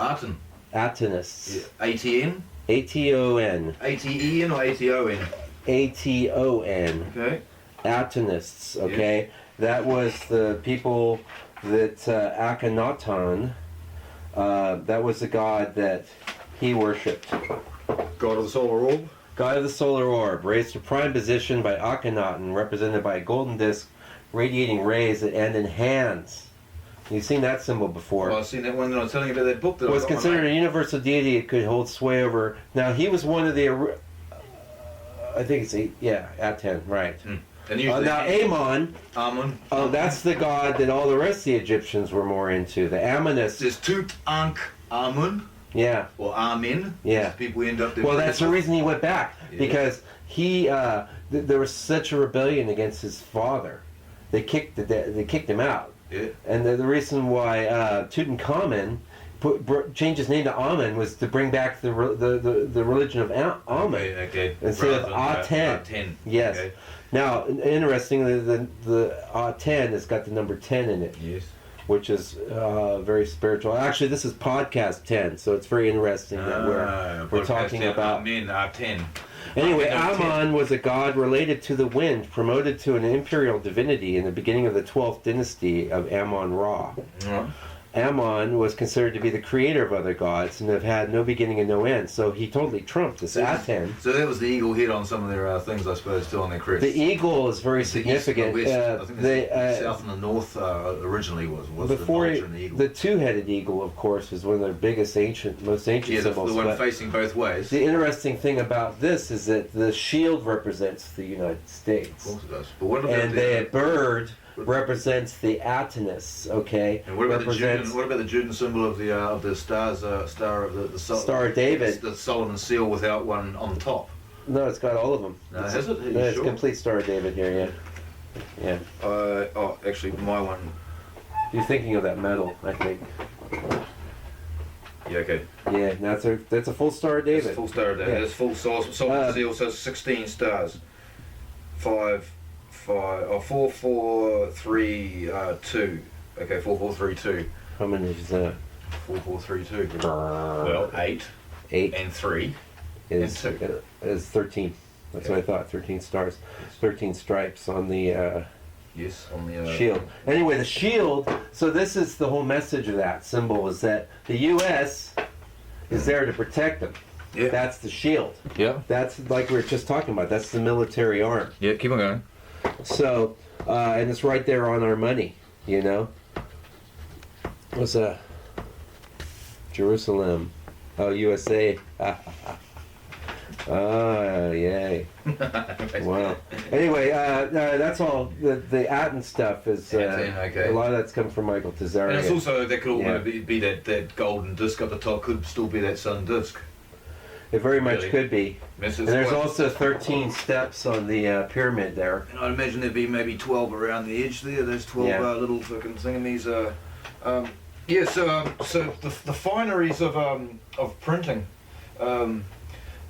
Aton. Atonists. Yeah. A-T-N? A-T-O-N. A-T-E-N or A-T-O-N? A-T-O-N. Okay. Atonists, okay? Yes. That was the people that Akhenaten, that was the god that he worshipped. God of the solar orb? God of the solar orb, raised to prime position by Akhenaten, represented by a golden disc radiating rays that end in hands. You've seen that symbol before. Well, I've seen that one that I was telling you about that book. That was considered a universal deity that could hold sway over. Now, he was one of the... I think it's Aten, right. And now, Amon. That's the god that all the rest of the Egyptians were more into. The Ammonists. There's Tutankhamun. Yeah. Or Amen. Yeah. People end up there. Well, that's the reason he went back. Yeah. Because he... there was such a rebellion against his father. They kicked him out. Yeah. And the reason why Tutankhamun changed his name to Amen was to bring back the religion of Amen. Okay. Instead of Aten. Yes. Okay. Now, interestingly, the Aten has got the number 10 in it. Yes. Which is very spiritual. Actually, this is podcast 10, so it's very interesting that we're talking about Aten. Anyway, Amon was a god related to the wind, promoted to an imperial divinity in the beginning of the 12th dynasty of Ammon-Ra. Ammon was considered to be the creator of other gods and have had no beginning and no end, so he totally trumped this Aten. So that was the eagle head on some of their things, I suppose, still on their crest. The eagle is very significant. East, I think the south and the north originally was before the eagle. The two-headed eagle, of course, is one of their biggest most ancient symbols. The one facing both ways. The interesting thing about this is that the shield represents the United States. Of course it does. But what about the bird represents the Atonists, okay? And what about the Judean symbol of the stars, star of the Star of David? The Solomon seal without one on top. No, it's got all of them. No, has it? No, it's complete Star of David here, yeah. Actually, my one. You're thinking of that medal, I think. Yeah, okay. Yeah, that's a full Star of David. It's full Star of David. Yeah. It's full Solomon seal, so 16 stars. 4, 4, 3, 2. Okay, 4, 4, 3, 2. How many is that? 4432. Well, 8 8 and 3 is, and 2. is 13. That's what I thought. 13 stars, 13 stripes on the Yes, on the shield. Anyway, the shield. So this is the whole message of that symbol: is that the U.S. is there to protect them. Yeah. That's the shield. Yeah. That's like we were just talking about. That's the military arm. Yeah, keep on going. So, and it's right there on our money. You know. What's that? Jerusalem. Oh, USA. Oh, yay. Wow. Anyway, that's all. The Aten stuff is, okay. a lot of that's come from Michael Tazarian. And it's also, that could all be that golden disc up the top, could still be that sun disc. It very much Really? could be. And there's also 13 steps on the pyramid there. And I'd imagine there'd be maybe 12 around the edge there, those 12 little fucking thingamies. So the fineries of printing,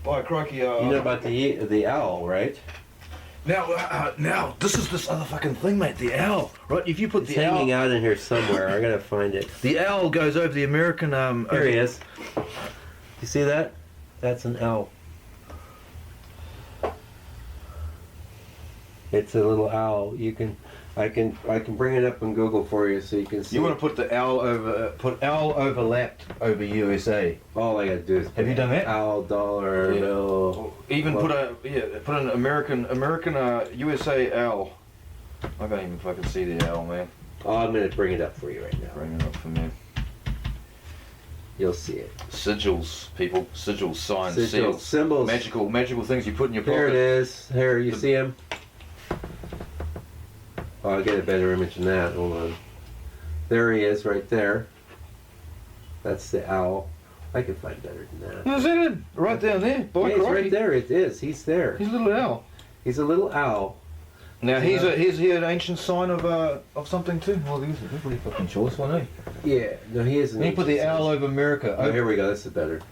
by crikey. You know about the owl, right? Now, this is this other fucking thing, mate. The owl, right? If you put It's the owl, hanging out in here somewhere. I gotta find it. the owl goes over the American. Here he is. You see that? That's an owl. It's a little owl. I can bring it up on Google for you so you can see. You want to put the owl overlapped over USA. All I gotta do is. Have you done that? Owl, dollar, bill. Even put an American USA owl. I can't even fucking see the owl, man. Oh, I'm gonna bring it up for you right now. Bring it up for me. You'll see it. Sigils, people. Sigils, signs, Sigils, seals, symbols. magical things you put in your pocket. Here it is. Here, you see him? Oh, I'll get a better image than that. Hold on. There he is, right there. That's the owl. I can find better than that. Is it right down there? Boy, Yeah, he's right there. It is. He's there. He's a little owl. He's a little owl. Now here's an ancient sign of something too. Well, these are pretty fucking choice one, eh? Yeah. No, he is. Then you put the owl over America. Oh, here we go. This is better.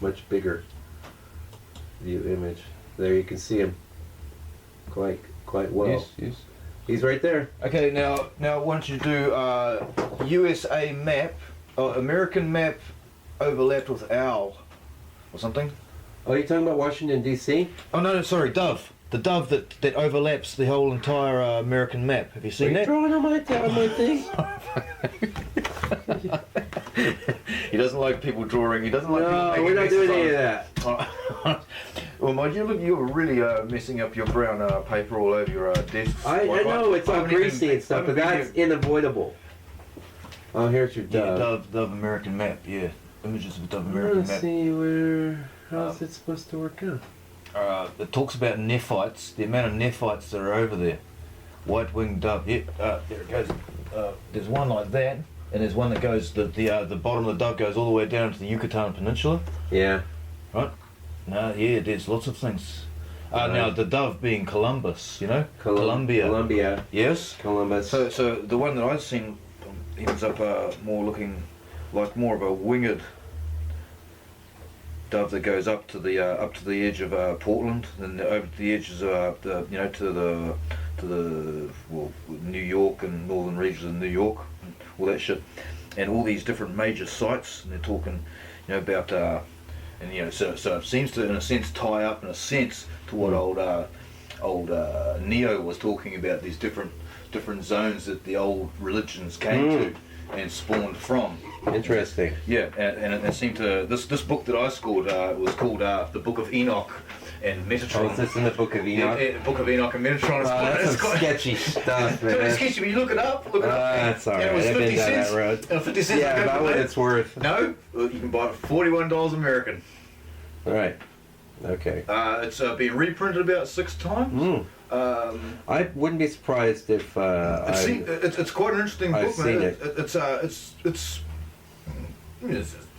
Much bigger view image. There you can see him quite well. Yes. He's right there. Okay, now why don't you do USA map, American map overlapped with owl or something? Oh, you talking about Washington D.C.? Oh no, sorry, dove. The dove that overlaps the whole entire American map. Have you seen that? Drawing on my thing. He doesn't like people drawing. He doesn't like people No, making we're not messes doing on any of it. that. Well, mind you, look, you're really messing up your brown paper all over your desk. I know it's all greasy and stuff, but that's unavoidable. Oh, here's your dove. Dove American map. Yeah, images of a Dove American Let's map. see where. How's it supposed to work out? It talks about Nephites, the amount of Nephites that are over there. White-winged dove. Yep, there it goes. There's one like that, and there's one that goes. The bottom of the dove goes all the way down to the Yucatan Peninsula. Yeah. Right. No, yeah, there's lots of things. Now the dove being Columbus, you know, Columbia. Yes. Columbus. So the one that I've seen ends up more looking like more of a winged dove that goes up to the edge of Portland, and over to the edges of to the New York and northern regions of New York, and all that shit, and all these different major sites, and they're talking, about. So it seems to, in a sense, tie up in a sense to what old Neo was talking about, these different zones that the old religions came to and spawned from. Interesting. Yeah, and it seemed to this book that I scored was called the Book of Enoch and Metatron. Oh, is this in the Book of Enoch? Yeah, Book of Enoch and Metatron. That's some sketchy stuff, man. It's sketchy, but you look it up. That's alright. I've been down that road. 50 cents. Yeah, about what it's worth. No, well, you can buy it for $41 American. All right. Okay. It's been reprinted about 6 times. I wouldn't be surprised if it's quite an interesting book, I've man. seen It's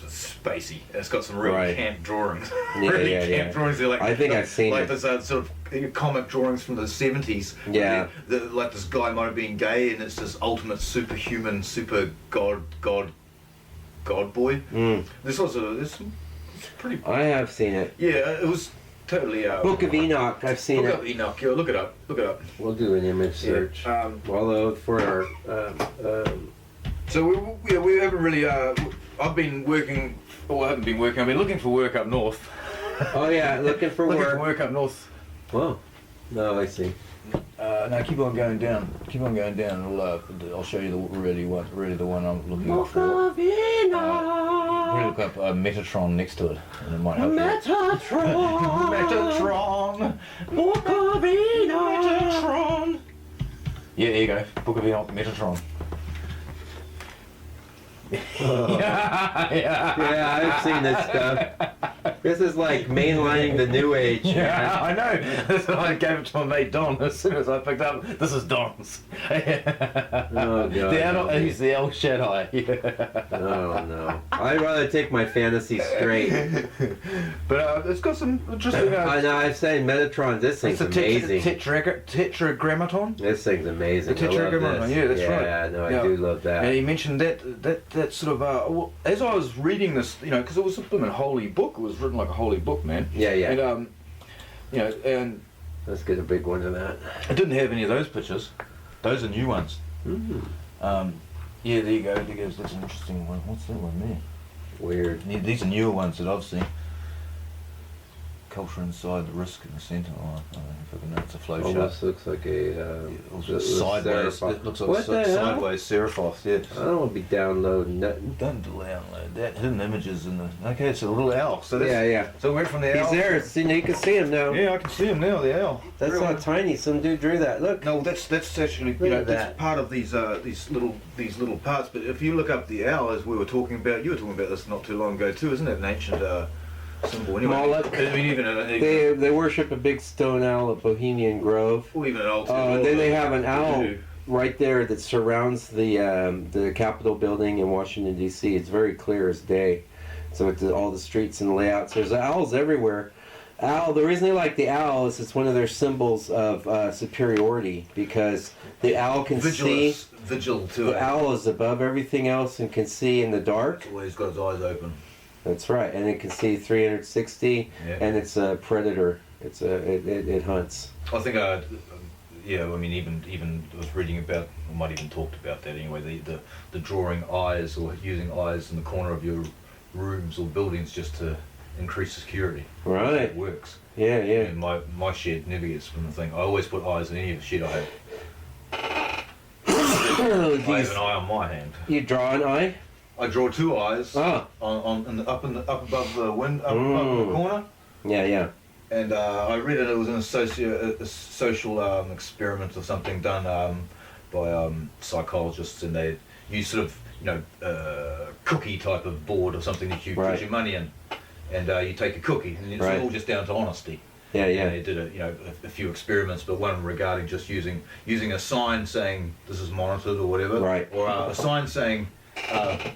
spacey. It's got some real camp drawings. Yeah. Drawings. They're like, I think I've seen like it. this sort of comic drawings from the 70s. Yeah. Like this guy might have been gay, and it's this ultimate superhuman, super god boy. This was pretty. I have seen it. Yeah, it was totally. Book of Enoch. I've seen Book it. of Enoch. Yeah, look it up. We'll do an image search. Yeah, although for our. So we haven't really. I've been working. Well, I haven't been working. I've been looking for work up north. Oh yeah, looking for Looking work. for work up north. Whoa. No, I see. No, keep on going down. Keep on going down. I'll show you the really the one I'm looking for. Really look up Metatron next to it, and it might help you. Metatron. Book of Enoch. Metatron. Yeah, there you go. Book of Enoch, Metatron. Yeah, I've seen this stuff. This is like mainlining the New Age. Yeah, I know. That's why I gave it to my mate Don as soon as I picked up. This is Don's. Oh God. He's the El Shaddai. Oh no. I'd rather take my fantasy straight. But it's got some interesting. I know. I'm saying Metatron. This thing's amazing. Tetragrammaton. This thing's amazing. The Tetragrammaton. Yeah, that's right. Yeah, no, I do love that. And he mentioned that sort of. Well, as I was reading this, because it was a holy book. It was written like a holy book, man. Yeah, yeah. And and let's get a big one of that. it didn't have any of those pictures. Those are new ones. Mm. Yeah, there you go. That's an interesting one. What's that one there? Weird. Yeah, these are newer ones that I've seen. Culture inside the risk in the centre. Oh, I don't know if I can know. It's a flow chart. Almost looks like a Sideways. It looks like what the hell? sideways Seraphos. Yeah. I don't want to be downloading nothing. Don't download that. Hidden images in the. Okay, it's a little owl. So that's, Yeah. So we went from the owl. He's there. See, you can see him now. Yeah, I can see him now. The owl. That's Really? not tiny. Some dude drew that. Look. No, that's actually Look at that's that. part of these little parts. But if you look up the owl, as we were talking about, you were talking about this not too long ago too, isn't it? An ancient symbol. Anyway, Moloch. I mean, even They worship a big stone owl at Bohemian Grove. or even an old. And then they have an owl right there that surrounds the Capitol building in Washington D.C. It's very clear as day. So it's all the streets and layouts. There's owls everywhere. The reason they like the owl is it's one of their symbols of superiority because the owl can see. Vigil too. The owl is above everything else and can see in the dark. Well, he's got his eyes open. That's right, and it can see 360, and it's a predator. It hunts. I think yeah. I mean, even I was reading about, or might even talked about that anyway. The drawing eyes or using eyes in the corner of your rooms or buildings just to increase security. Right. It works. Yeah. I mean, my shed never gets from the thing. I always put eyes in any of the shed I have. I have an eye on my hand. You draw an eye? I draw two eyes up above the above the corner. Yeah. And I read it was a social experiment or something done by psychologists, and they use sort of cookie type of board or something that you put your money in, and you take a cookie, and it's all just down to honesty. Yeah. And they did a few experiments, but one regarding just using a sign saying this is monitored or whatever, or a sign saying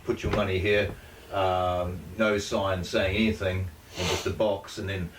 put your money here, no sign saying anything, and just a box, and then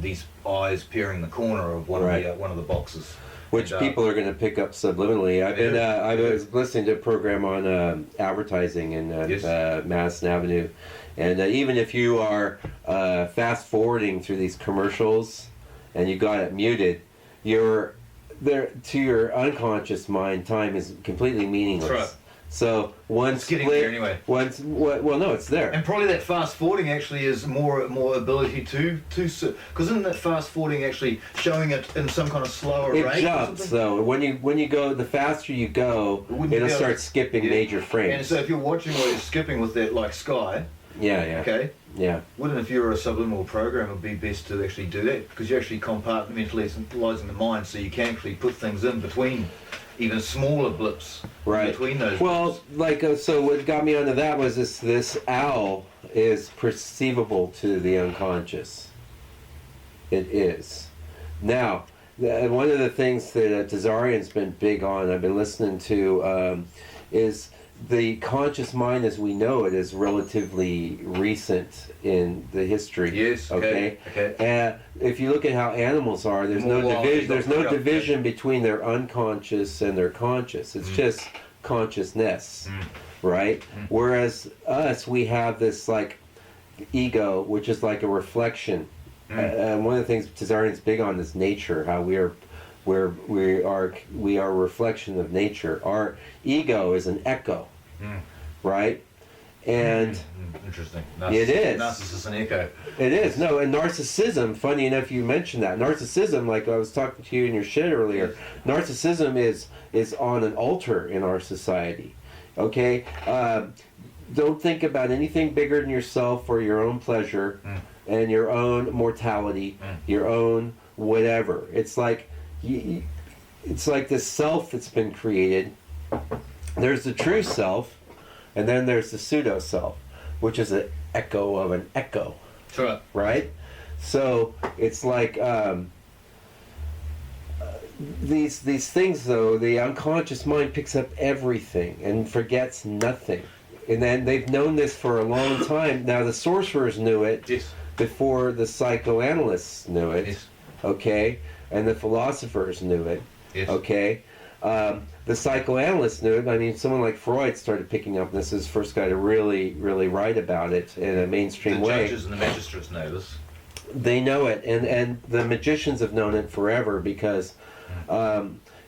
these eyes peering the corner of one of the boxes. Which people are going to pick up subliminally. I was listening to a program on advertising in Madison Avenue, and even if you are fast forwarding through these commercials, and you got it muted, you're there to your unconscious mind. Time is completely meaningless. That's right. So it's getting there anyway. No, it's there. And probably that fast forwarding actually is more ability to because isn't that fast forwarding actually showing it in some kind of slower rate? It jumps though. When you go, the faster you go, it'll start skipping major frames. And so if you're watching while you're skipping with that like Sky. Yeah. Okay. Yeah. Wouldn't, if you're a subliminal programmer, be best to actually do that, because you're actually compartmentalizing the mind, so you can actually put things in between. Even smaller blips between those. Well, so what got me onto that was this owl is perceivable to the unconscious. It is. Now, one of the things that Tazarian's been big on, I've been listening to, is the conscious mind as we know it is relatively recent in the history. Yes. Okay. And if you look at how animals are, there's no division. There's no division between their unconscious and their conscious. It's just consciousness, right? Whereas us, we have this like ego, which is like a reflection. And one of the things Tazarian's big on is nature. How we are a reflection of nature. Our ego is an echo, right? And interesting. It is. Narcissist and echo. It is. No, and narcissism, funny enough you mentioned that. Narcissism, like I was talking to you in your shit earlier, narcissism is on an altar in our society. Okay? Don't think about anything bigger than yourself or your own pleasure and your own mortality, your own whatever. It's like this self that's been created. There's the true self, and then there's the pseudo self, which is an echo of an echo. Sure. Right? So it's like these things, though, the unconscious mind picks up everything and forgets nothing. And then they've known this for a long time. Now the sorcerers knew it before the psychoanalysts knew it, okay? And the philosophers knew it, okay? The psychoanalysts knew it. I mean, someone like Freud started picking up this as the first guy to really, really write about it in a mainstream way. The judges and the magistrates know this. They know it, and the magicians have known it forever, because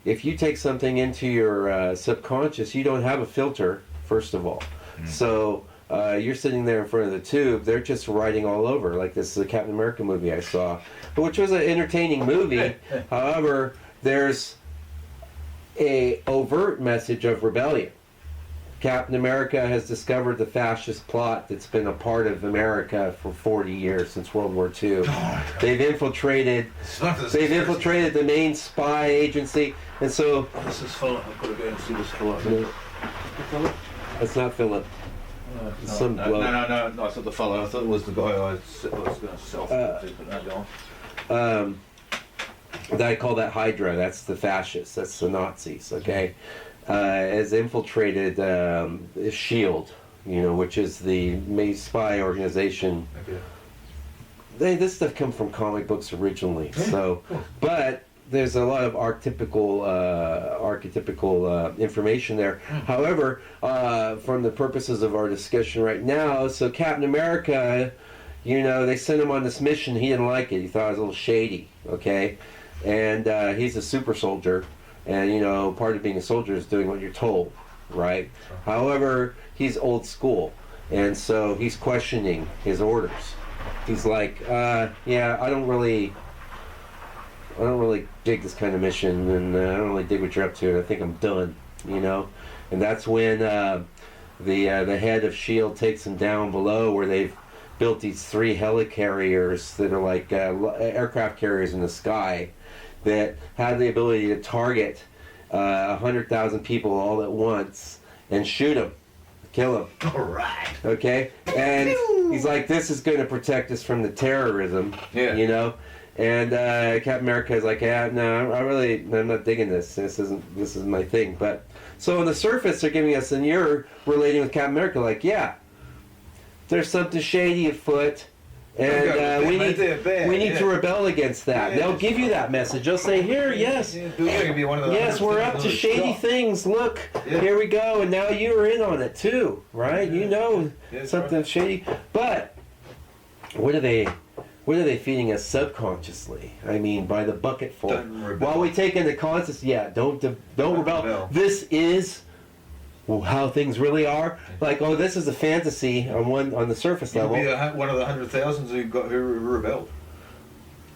if you take something into your subconscious, you don't have a filter, first of all. So you're sitting there in front of the tube, they're just writing all over. Like this is a Captain America movie I saw, which was an entertaining movie. However, there's a overt message of rebellion. Captain America has discovered the fascist plot that's been a part of America for 40 years, since World War II. They've infiltrated the main spy agency, and so... This is Philip. I've got to go and see this Philip. It's not Philip. No, I thought the fellow. I thought it was the guy I was going to self. But no, go on. I call that Hydra. That's the fascists. That's the Nazis. Okay, has infiltrated SHIELD, which is the main spy organization. Okay. This stuff comes from comic books originally. So, but there's a lot of archetypical information there. However, from the purposes of our discussion right now, so Captain America, they sent him on this mission. He didn't like it. He thought it was a little shady. Okay. And he's a super soldier, and part of being a soldier is doing what you're told, right? Sure. However, he's old school, and so he's questioning his orders. He's like, yeah, I don't really dig this kind of mission, and I don't really dig what you're up to, and I think I'm done, And that's when the head of SHIELD takes him down below, where they've built these 3 helicarriers that are like aircraft carriers in the sky, that have the ability to target 100,000 people all at once and shoot them, kill them. All right. Okay? And he's like, this is going to protect us from the terrorism, And Captain America is like, yeah, no, I'm not digging this. This isn't my thing. But so on the surface, they're giving us, and you're relating with Captain America, like, yeah, there's something shady afoot. And we need to rebel against that. Yeah, they'll give you that message. They'll say, here, yes, yes, we're up to shady things. Look, here we go. And now you're in on it too, right? Something shady. But what are they feeding us subconsciously? I mean, by the bucketful. While we take into conscious, don't rebel. This is how things really are. Like, oh, this is a fantasy on the surface level. You'll be one of the 100,000 who rebelled.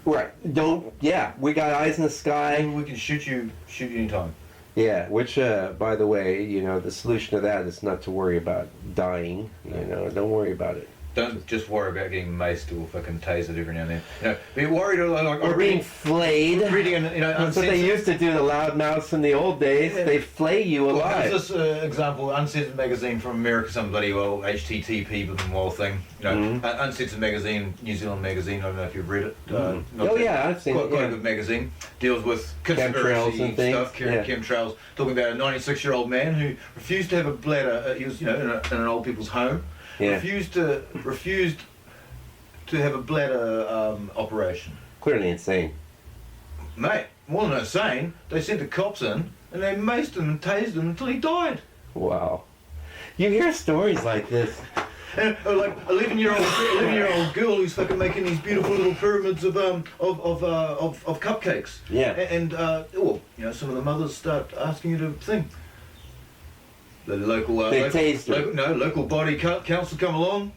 Right. We got eyes in the sky. We can shoot you anytime. Yeah, which, by the way, the solution to that is not to worry about dying. Don't worry about it. Don't just worry about getting maced or fucking tasered every now and then. Be worried or being flayed. That's what they used to do, the loudmouths in the old days. Yeah. They flay you alive. There's this example, Uncensored magazine from America, some bloody HTTP with the whole thing. Uncensored magazine, New Zealand magazine. I don't know if you've read it. I've seen it. Quite a good magazine. Deals with conspiracy and things. Stuff, chemtrails. Talking about a 96-year-old man who refused to have a bladder. He was, in an old people's home. Yeah. Refused to have a bladder operation. Clearly insane. Mate, more than insane, they sent the cops in and they maced him and tased him until he died. Wow. You hear stories like this. And like 11-year-old girl who's fucking making these beautiful little pyramids of cupcakes. Yeah. And some of the mothers start asking you to think. the local local body council come along,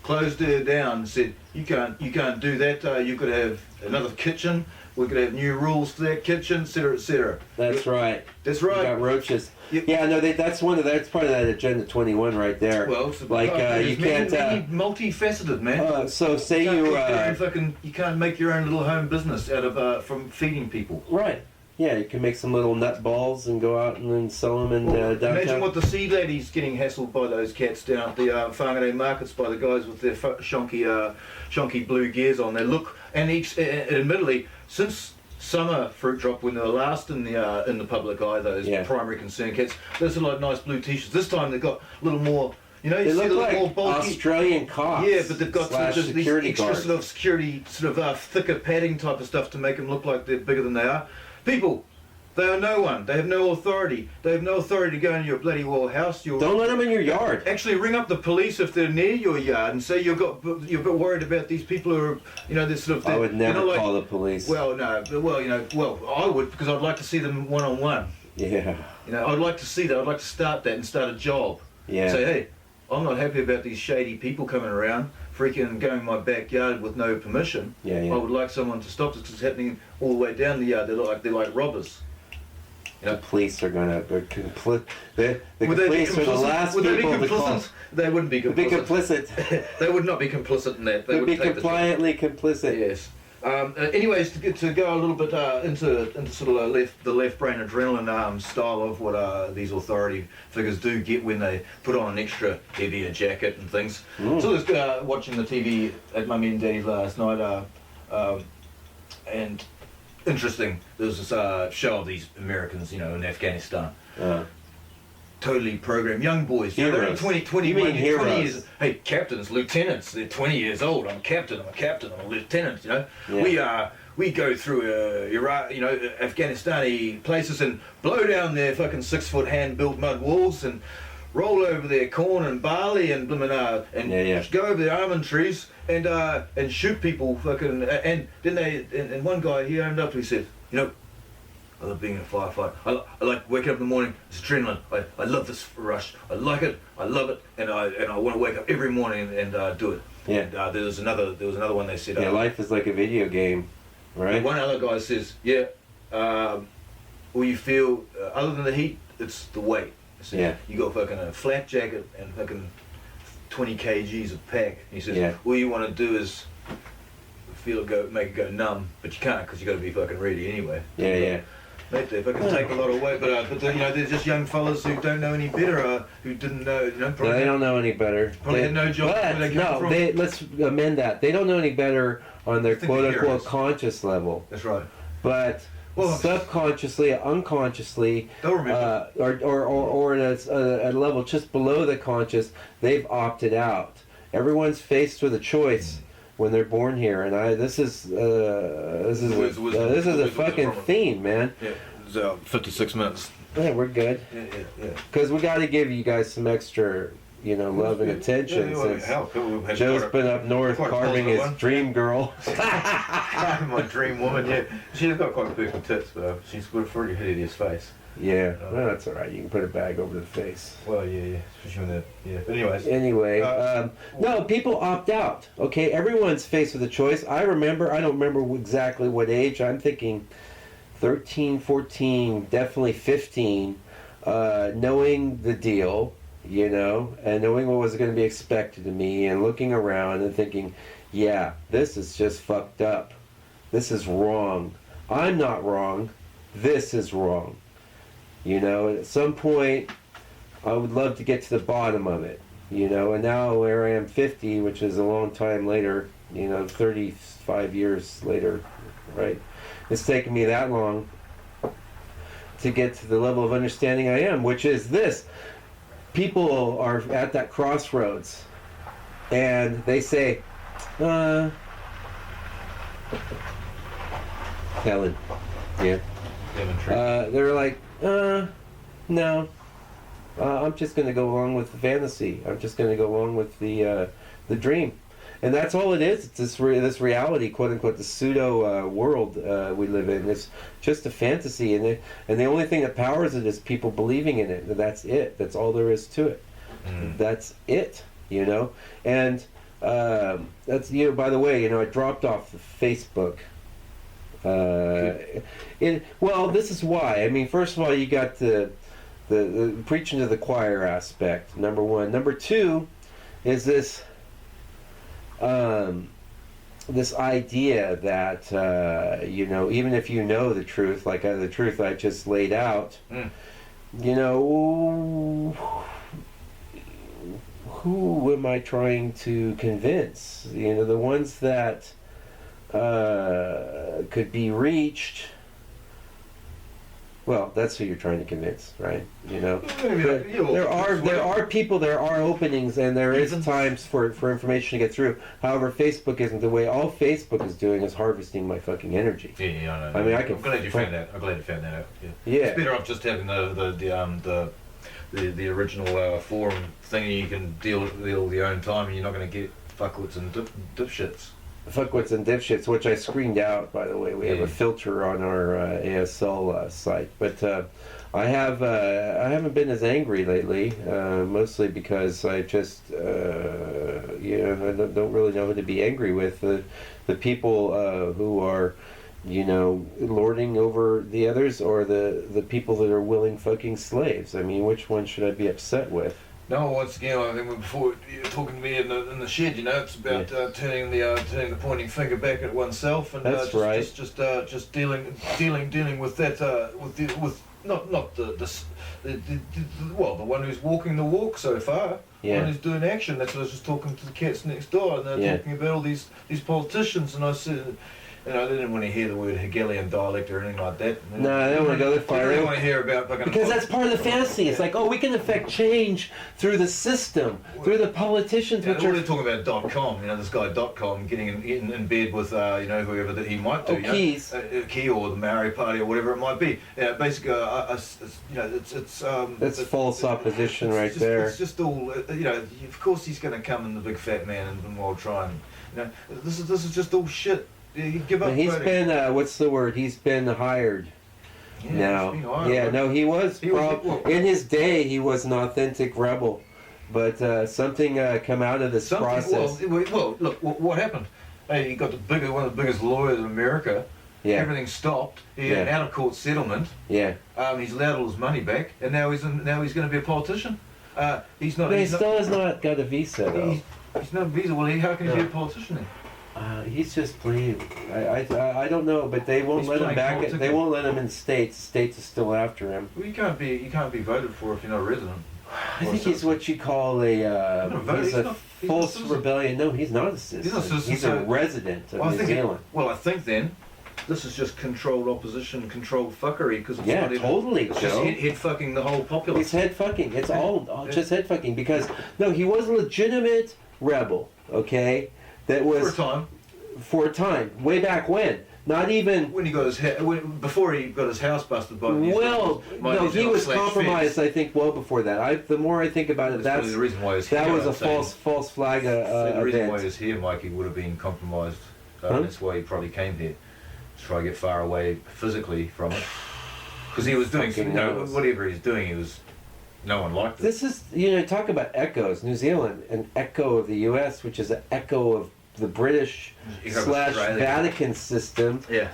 closed her down, and said you can't do that. You could have another kitchen. We could have new rules for that kitchen, etc., etc. That's right. That's right. You got roaches. Yeah, no, that's part of that Agenda 21 right there. Well, like you can't. Multifaceted, man. So say you can't make your own little home business out of from feeding people. Right. Yeah, you can make some little nut balls and go out and then sell them in downtown. Imagine what the sea ladies getting hassled by those cats down at the Whangarei markets by the guys with their shonky blue gears on. They look, and admittedly, since summer fruit drop, when they were last in the public eye, those primary concern cats, those are like nice blue t-shirts. This time they've got a little more. You know, they look like more bulky Australian cops. Yeah, but they've got these extra guards. sort of security, thicker padding type of stuff to make them look like they're bigger than they are. People, they are no one. They have no authority. They have no authority to go into your bloody wall house. Don't let them in your yard. Actually, ring up the police if they're near your yard and say you're a bit worried about these people who are, they're sort of. I would never call the police. Well, no. Well, I would, because I'd like to see them one on one. Yeah. I'd like to see that. I'd like to start that and start a job. Yeah. Say, hey, I'm not happy about these shady people coming around, freaking going in my backyard with no permission. Yeah. I would like someone to stop this because it's happening all the way down the yard. They're like robbers. The police are gonna. They're complicit. The Would they police be are the last Would people they be to call. complicit? They wouldn't be complicit. Be complicit. They would not be complicit in that. They They'd would be take compliantly complicit. Yes. Anyways, to go a little bit into sort of the left brain adrenaline style of what these authority figures do get when they put on an extra heavier jacket and things. So I was watching the TV at Mummy and Daddy last night, and interesting. There was this show of these Americans, in Afghanistan. Totally programmed young boys. They're only 21 years. Hey, captains, lieutenants. They're 20 years old. I'm a captain. I'm a lieutenant. Yeah. We go through Iraq, Afghanistani places and blow down their fucking 6-foot hand-built mud walls and roll over their corn and barley and go over their almond trees and shoot people fucking. And then and one guy, he owned up. He said, I love being a firefighter. I like waking up in the morning. It's adrenaline. I love this rush. I like it. I love it. And I want to wake up every morning and do it. Yeah. And there was another one they said. Life is like a video game, right? One other guy says, well, you feel other than the heat, it's the weight. Yeah. You got fucking a flat jacket and fucking 20 kgs of pack. He says, all you want to do is make it go numb, but you can't because you got to be fucking ready anyway. Yeah. Mate, they fucking take a lot of weight, but they're just young fellas who don't know any better, who didn't know, probably they don't know any better. Probably had no job where they come from. Let's amend that. They don't know any better on their quote-unquote conscious level. That's right. But subconsciously, unconsciously, they'll remember. or at a level just below the conscious, they've opted out. Everyone's faced with a choice when they're born here, and this is a fucking theme, man. Yeah, it's 56 minutes. Yeah, we're good. Yeah. Because we got to give you guys some extra, love and attention. Since Joe's been up north carving his dream girl. My dream woman, yeah. She's got quite big tits, but she's got a pretty hideous face. Yeah, well, that's all right. You can put a bag over the face. Well, yeah. Especially when But Anyway, no, people opt out. Okay, everyone's faced with a choice. I don't remember exactly what age. I'm thinking 13, 14, definitely 15, knowing the deal, and knowing what was going to be expected of me and looking around and thinking, yeah, this is just fucked up. This is wrong. I'm not wrong. This is wrong. At some point, I would love to get to the bottom of it, and now where I am 50, which is a long time later, 35 years later, right? It's taken me that long to get to the level of understanding I am, which is this. People are at that crossroads, and they say, Helen, yeah. They're like, no. I'm just going to go along with the fantasy. I'm just going to go along with the dream. And that's all it is. It's this reality, quote unquote, the pseudo world we live in. It's just a fantasy, and the only thing that powers it is people believing in it. And that's it. That's all there is to it. That's it. And that's by the way, I dropped off the Facebook. Well, this is why. I mean, first of all, you got the preaching to the choir aspect. Number one. Number two is this. This idea that even if you know the truth, like the truth I just laid out, who am I trying to convince? The ones that could be reached. Well, that's who you're trying to convince, right? There are people, there are openings, and there is times for information to get through. However, Facebook isn't the way. All Facebook is doing is harvesting my fucking energy. Yeah, I know. I mean, I'm glad you found that. I'm glad you found that out. Yeah. It's better off just having the original forum thing. You can deal with your own time, and you're not going to get fuckwits and dipshits. Fuckwits and dipshits, which I screened out, by the way. We have a filter on our ASL site, but I haven't been as angry lately, mostly because I just I don't really know who to be angry with. The people who are lording over the others, or the people that are willing fucking slaves. I mean, which one should I be upset with? No, once again, I think before you were talking to me in the shed, it's about turning the pointing finger back at oneself, and that's right. Just dealing with that with not the one who's walking the walk so far. The one who's doing action. That's what I was just talking to the cats next door, and they're talking about all these politicians, and I said. They didn't want to hear the word Hegelian dialect or anything like that. No, they don't want to go that far. They don't want to hear about... Because that's part of the fantasy. It's like, we can affect change through the system, through the politicians. Which are talking about .com, this guy .com getting in bed with, whoever that he might do. Keys. Key or the Maori Party or whatever it might be. Basically, That's false opposition right there. It's just all, of course he's going to come in, the big fat man, and we'll try and, this is just all shit. Give up. He's been what's the word? He's been hired. Now. He was in his day. He was an authentic rebel, but something come out of this process. Well, look what happened. He got one of the biggest lawyers in America. Yeah. Everything stopped. He had an out of court settlement. Yeah. He's allowed all his money back, and now he's going to be a politician. He's not. But he still has not got a visa though. He's not a visa. Well, how can he be a politician then? He's just playing. I don't know, but they won't let him back. They won't let him in states. States are still after him. Well, you can't be voted for if you're not a resident. I think he's what you call he's a false rebellion. No, he's not a citizen. He's a resident of New Zealand. I think then this is just controlled opposition, controlled fuckery, because it's totally, it's Joe. just head fucking the whole populace. It's head fucking. It's all just head fucking, because he was a legitimate rebel. Okay. That was for a time, way back when. Not even when he got before he got his house busted by. He was compromised. Fence. I think well before that. The more I think about it, that's the reason why that was a false flag. The reason why he was here, Mikey, would have been compromised. That's why he probably came here to try to get far away physically from it, because he was doing whatever he's doing. No one liked it. This is talk about echoes. New Zealand, an echo of the U.S., which is an echo of the British / Vatican system. Yeah.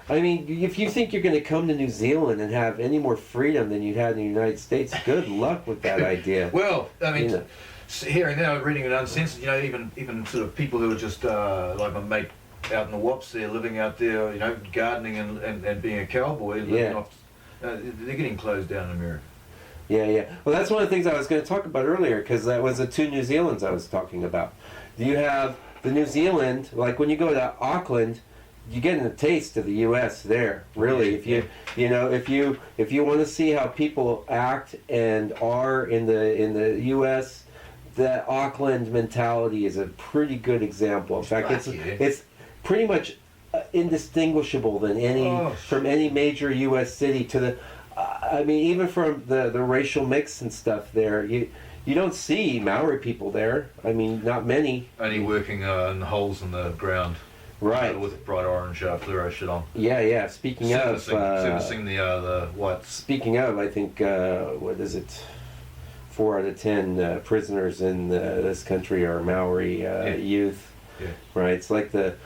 I mean, if you think you're going to come to New Zealand and have any more freedom than you had in the United States, good luck with that idea. Well, I mean, hearing that, reading it uncensored, even sort of people who are just like my mate out in the Wops there, living out there, gardening and being a cowboy, living off, they're getting closed down in America. Yeah. Well, that's one of the things I was going to talk about earlier, because that was the two New Zealands I was talking about. You have the New Zealand, like when you go to Auckland, you get a taste of the U.S. there. Really, if you want to see how people act and are in the U.S., the Auckland mentality is a pretty good example. In fact, it's pretty much indistinguishable from any major U.S. city to the. I mean, even from the racial mix and stuff there, You don't see Maori people there. I mean, not many. Only working in holes in the ground. Right. With bright orange fluoro shit on. Yeah. Speaking of, servicing the whites. Speaking of, I think what is it? 4 out of 10 prisoners in this country are Maori youth. Yeah. Right. It's like it's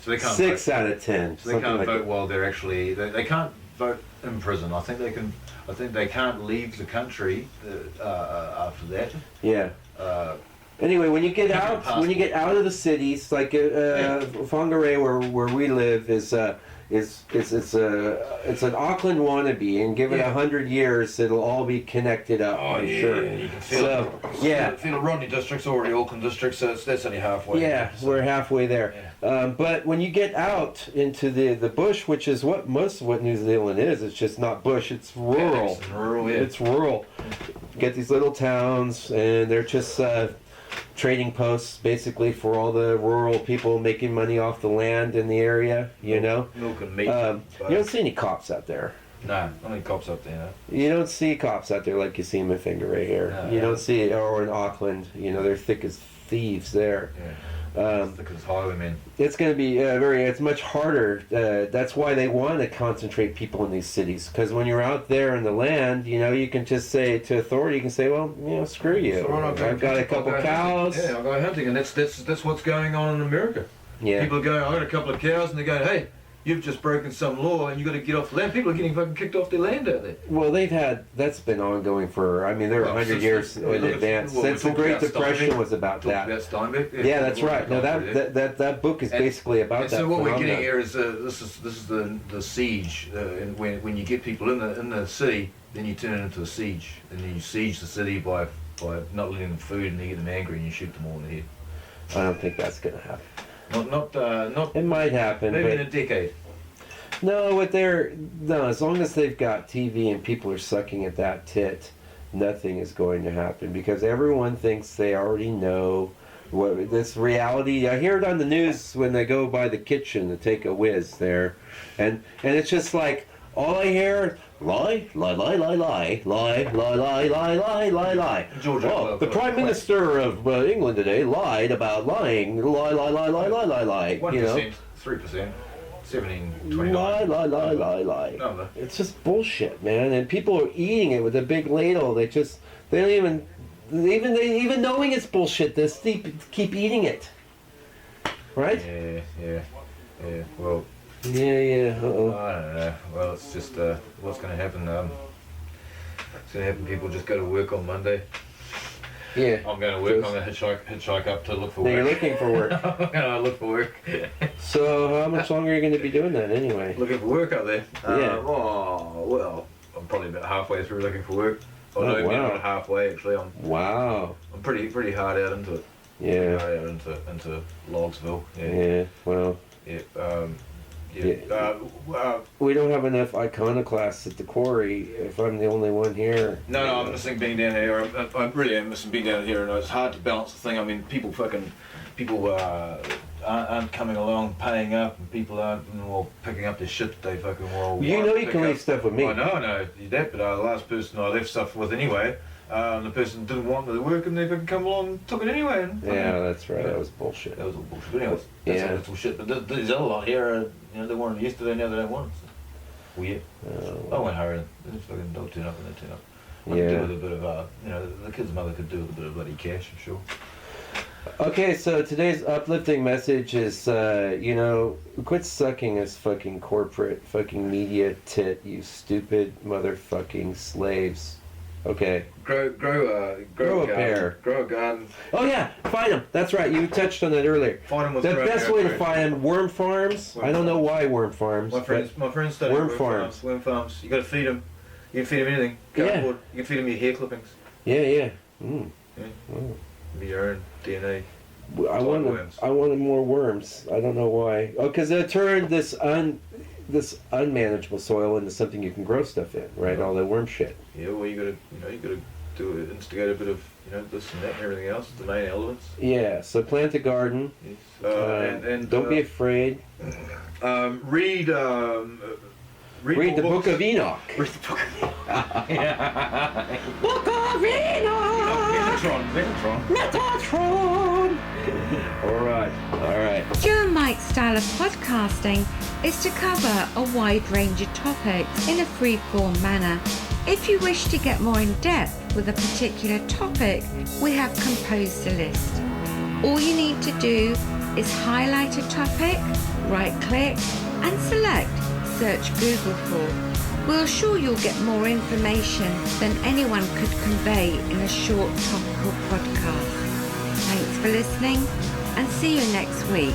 so they can't 6 vote. out of 10. So they can't like vote while they're actually they can't vote in prison. I think they can. I think they can't leave the country after that. Yeah. Anyway, when you get out of the cities, like Whangarei, where we live, it's an Auckland wannabe, and give it 100 years, it'll all be connected up. Oh, I'm yeah, sure. you can feel it. Feel the Rodney district's already Auckland district, so that's only halfway. Yeah, so we're halfway there. Yeah. But when you get out into the bush, which is what most of what New Zealand is, it's just not bush, it's rural. It's rural, yeah. It's rural. You get these little towns, and they're just trading posts basically for all the rural people making money off the land in the area, you know. Milk and meat. You don't see any cops out there. No, not any cops up there. No. You don't see cops out there like you see them in Whangarei here. No, you don't see, or in Auckland, you know, they're thick as thieves there. Yeah. Thick as highwaymen. It's going to be it's much harder. That's why they want to concentrate people in these cities. Because when you're out there in the land, you know, you can just say to authority, you can say, well, you know, screw you. I've got a couple cows. Yeah, I'll go hunting, and that's what's going on in America. Yeah. People are going, I got a couple of cows, and they're going, hey, you've just broken some law, and you've got to get off the land. People are getting fucking kicked off their land out there. Well, that's been ongoing for, I mean, they're 100 years in advance. Since the Great Depression was about that. About Steinbeck. Yeah, that's right. No, that book is basically about that. So what phenomenon. we're getting here is this is the siege. And when you get people in the city, then you turn it into a siege, and then you siege the city by not letting them food, and you get them angry, and you shoot them all in the head. I don't think that's going to happen. Not. It might happen. Maybe but in a decade. No, as long as they've got TV and people are sucking at that tit, nothing is going to happen because everyone thinks they already know what this reality. I hear it on the news when they go by the kitchen to take a whiz there, and it's just like all I hear. Lie. Georgia, oh, the Prime Minister of England today lied about lying. Lie. 1%, You know? 3%, 17, Lie. No. It's just bullshit, man. And people are eating it with a big ladle. They don't even knowing it's bullshit, they keep eating it. Right? Yeah. Well. Yeah. Uh-oh. I don't know. Well, it's just what's going to happen. It's going to happen. People just go to work on Monday. Yeah. I'm going to work. I'm going to hitchhike up to look for work. You're looking for work. I'm going to look for work. So how much longer are you going to be doing that anyway? Looking for work up there. Yeah. Well, I'm probably about halfway through looking for work. Oh, no, wow. not halfway actually. Wow. I'm pretty hard out into it. Yeah. Hard out into Logsville. Yeah. Well. Yeah. We don't have enough iconoclasts at the quarry if I'm the only one here. No, I'm missing being down here. I really am missing being down here, and it's hard to balance the thing. I mean, people aren't coming along, paying up, and people aren't picking up their shit that they fucking You know you can leave stuff with me. I know that, but the last person I left stuff with anyway, the person didn't want the work, and they fucking come along and took it anyway. And, yeah, that's right. That was bullshit. That was all bullshit. But anyways, that's all shit. But there's other lot here, they wanted it yesterday, now they don't want it. So. Weird. I won't hurry them. They'll turn up when they turn up. I could do with a bit of, the kid's mother could do with a bit of bloody cash, I'm sure. Okay, so today's uplifting message is, quit sucking this fucking corporate fucking media tit, you stupid motherfucking slaves. Okay. Grow a pear. Grow a garden. Oh yeah, find them. That's right. You touched on that earlier. Find them with the best way to find them, worm farms. I don't know why worm farms. My friends study worm farms. Worm farms. You got to feed them. You can feed them anything. Cardboard. You can feed them your hair clippings. Yeah. Be your own DNA. I wanted more worms. I don't know why. Oh, because they turned this unmanageable soil into something you can grow stuff in, right? All that worm shit. Yeah, well, you gotta instigate a bit of this and that and everything else. The main elements. Yeah. So plant a garden. Yes. And don't be afraid. Read the Book of Enoch. Read the book. Ocarina! Metatron! Alright. Joe and Mike's style of podcasting is to cover a wide range of topics in a free-form manner. If you wish to get more in depth with a particular topic, we have composed a list. All you need to do is highlight a topic, right-click, and select Search Google for. We're sure you'll get more information than anyone could convey in a short topical podcast. Thanks for listening, and see you next week.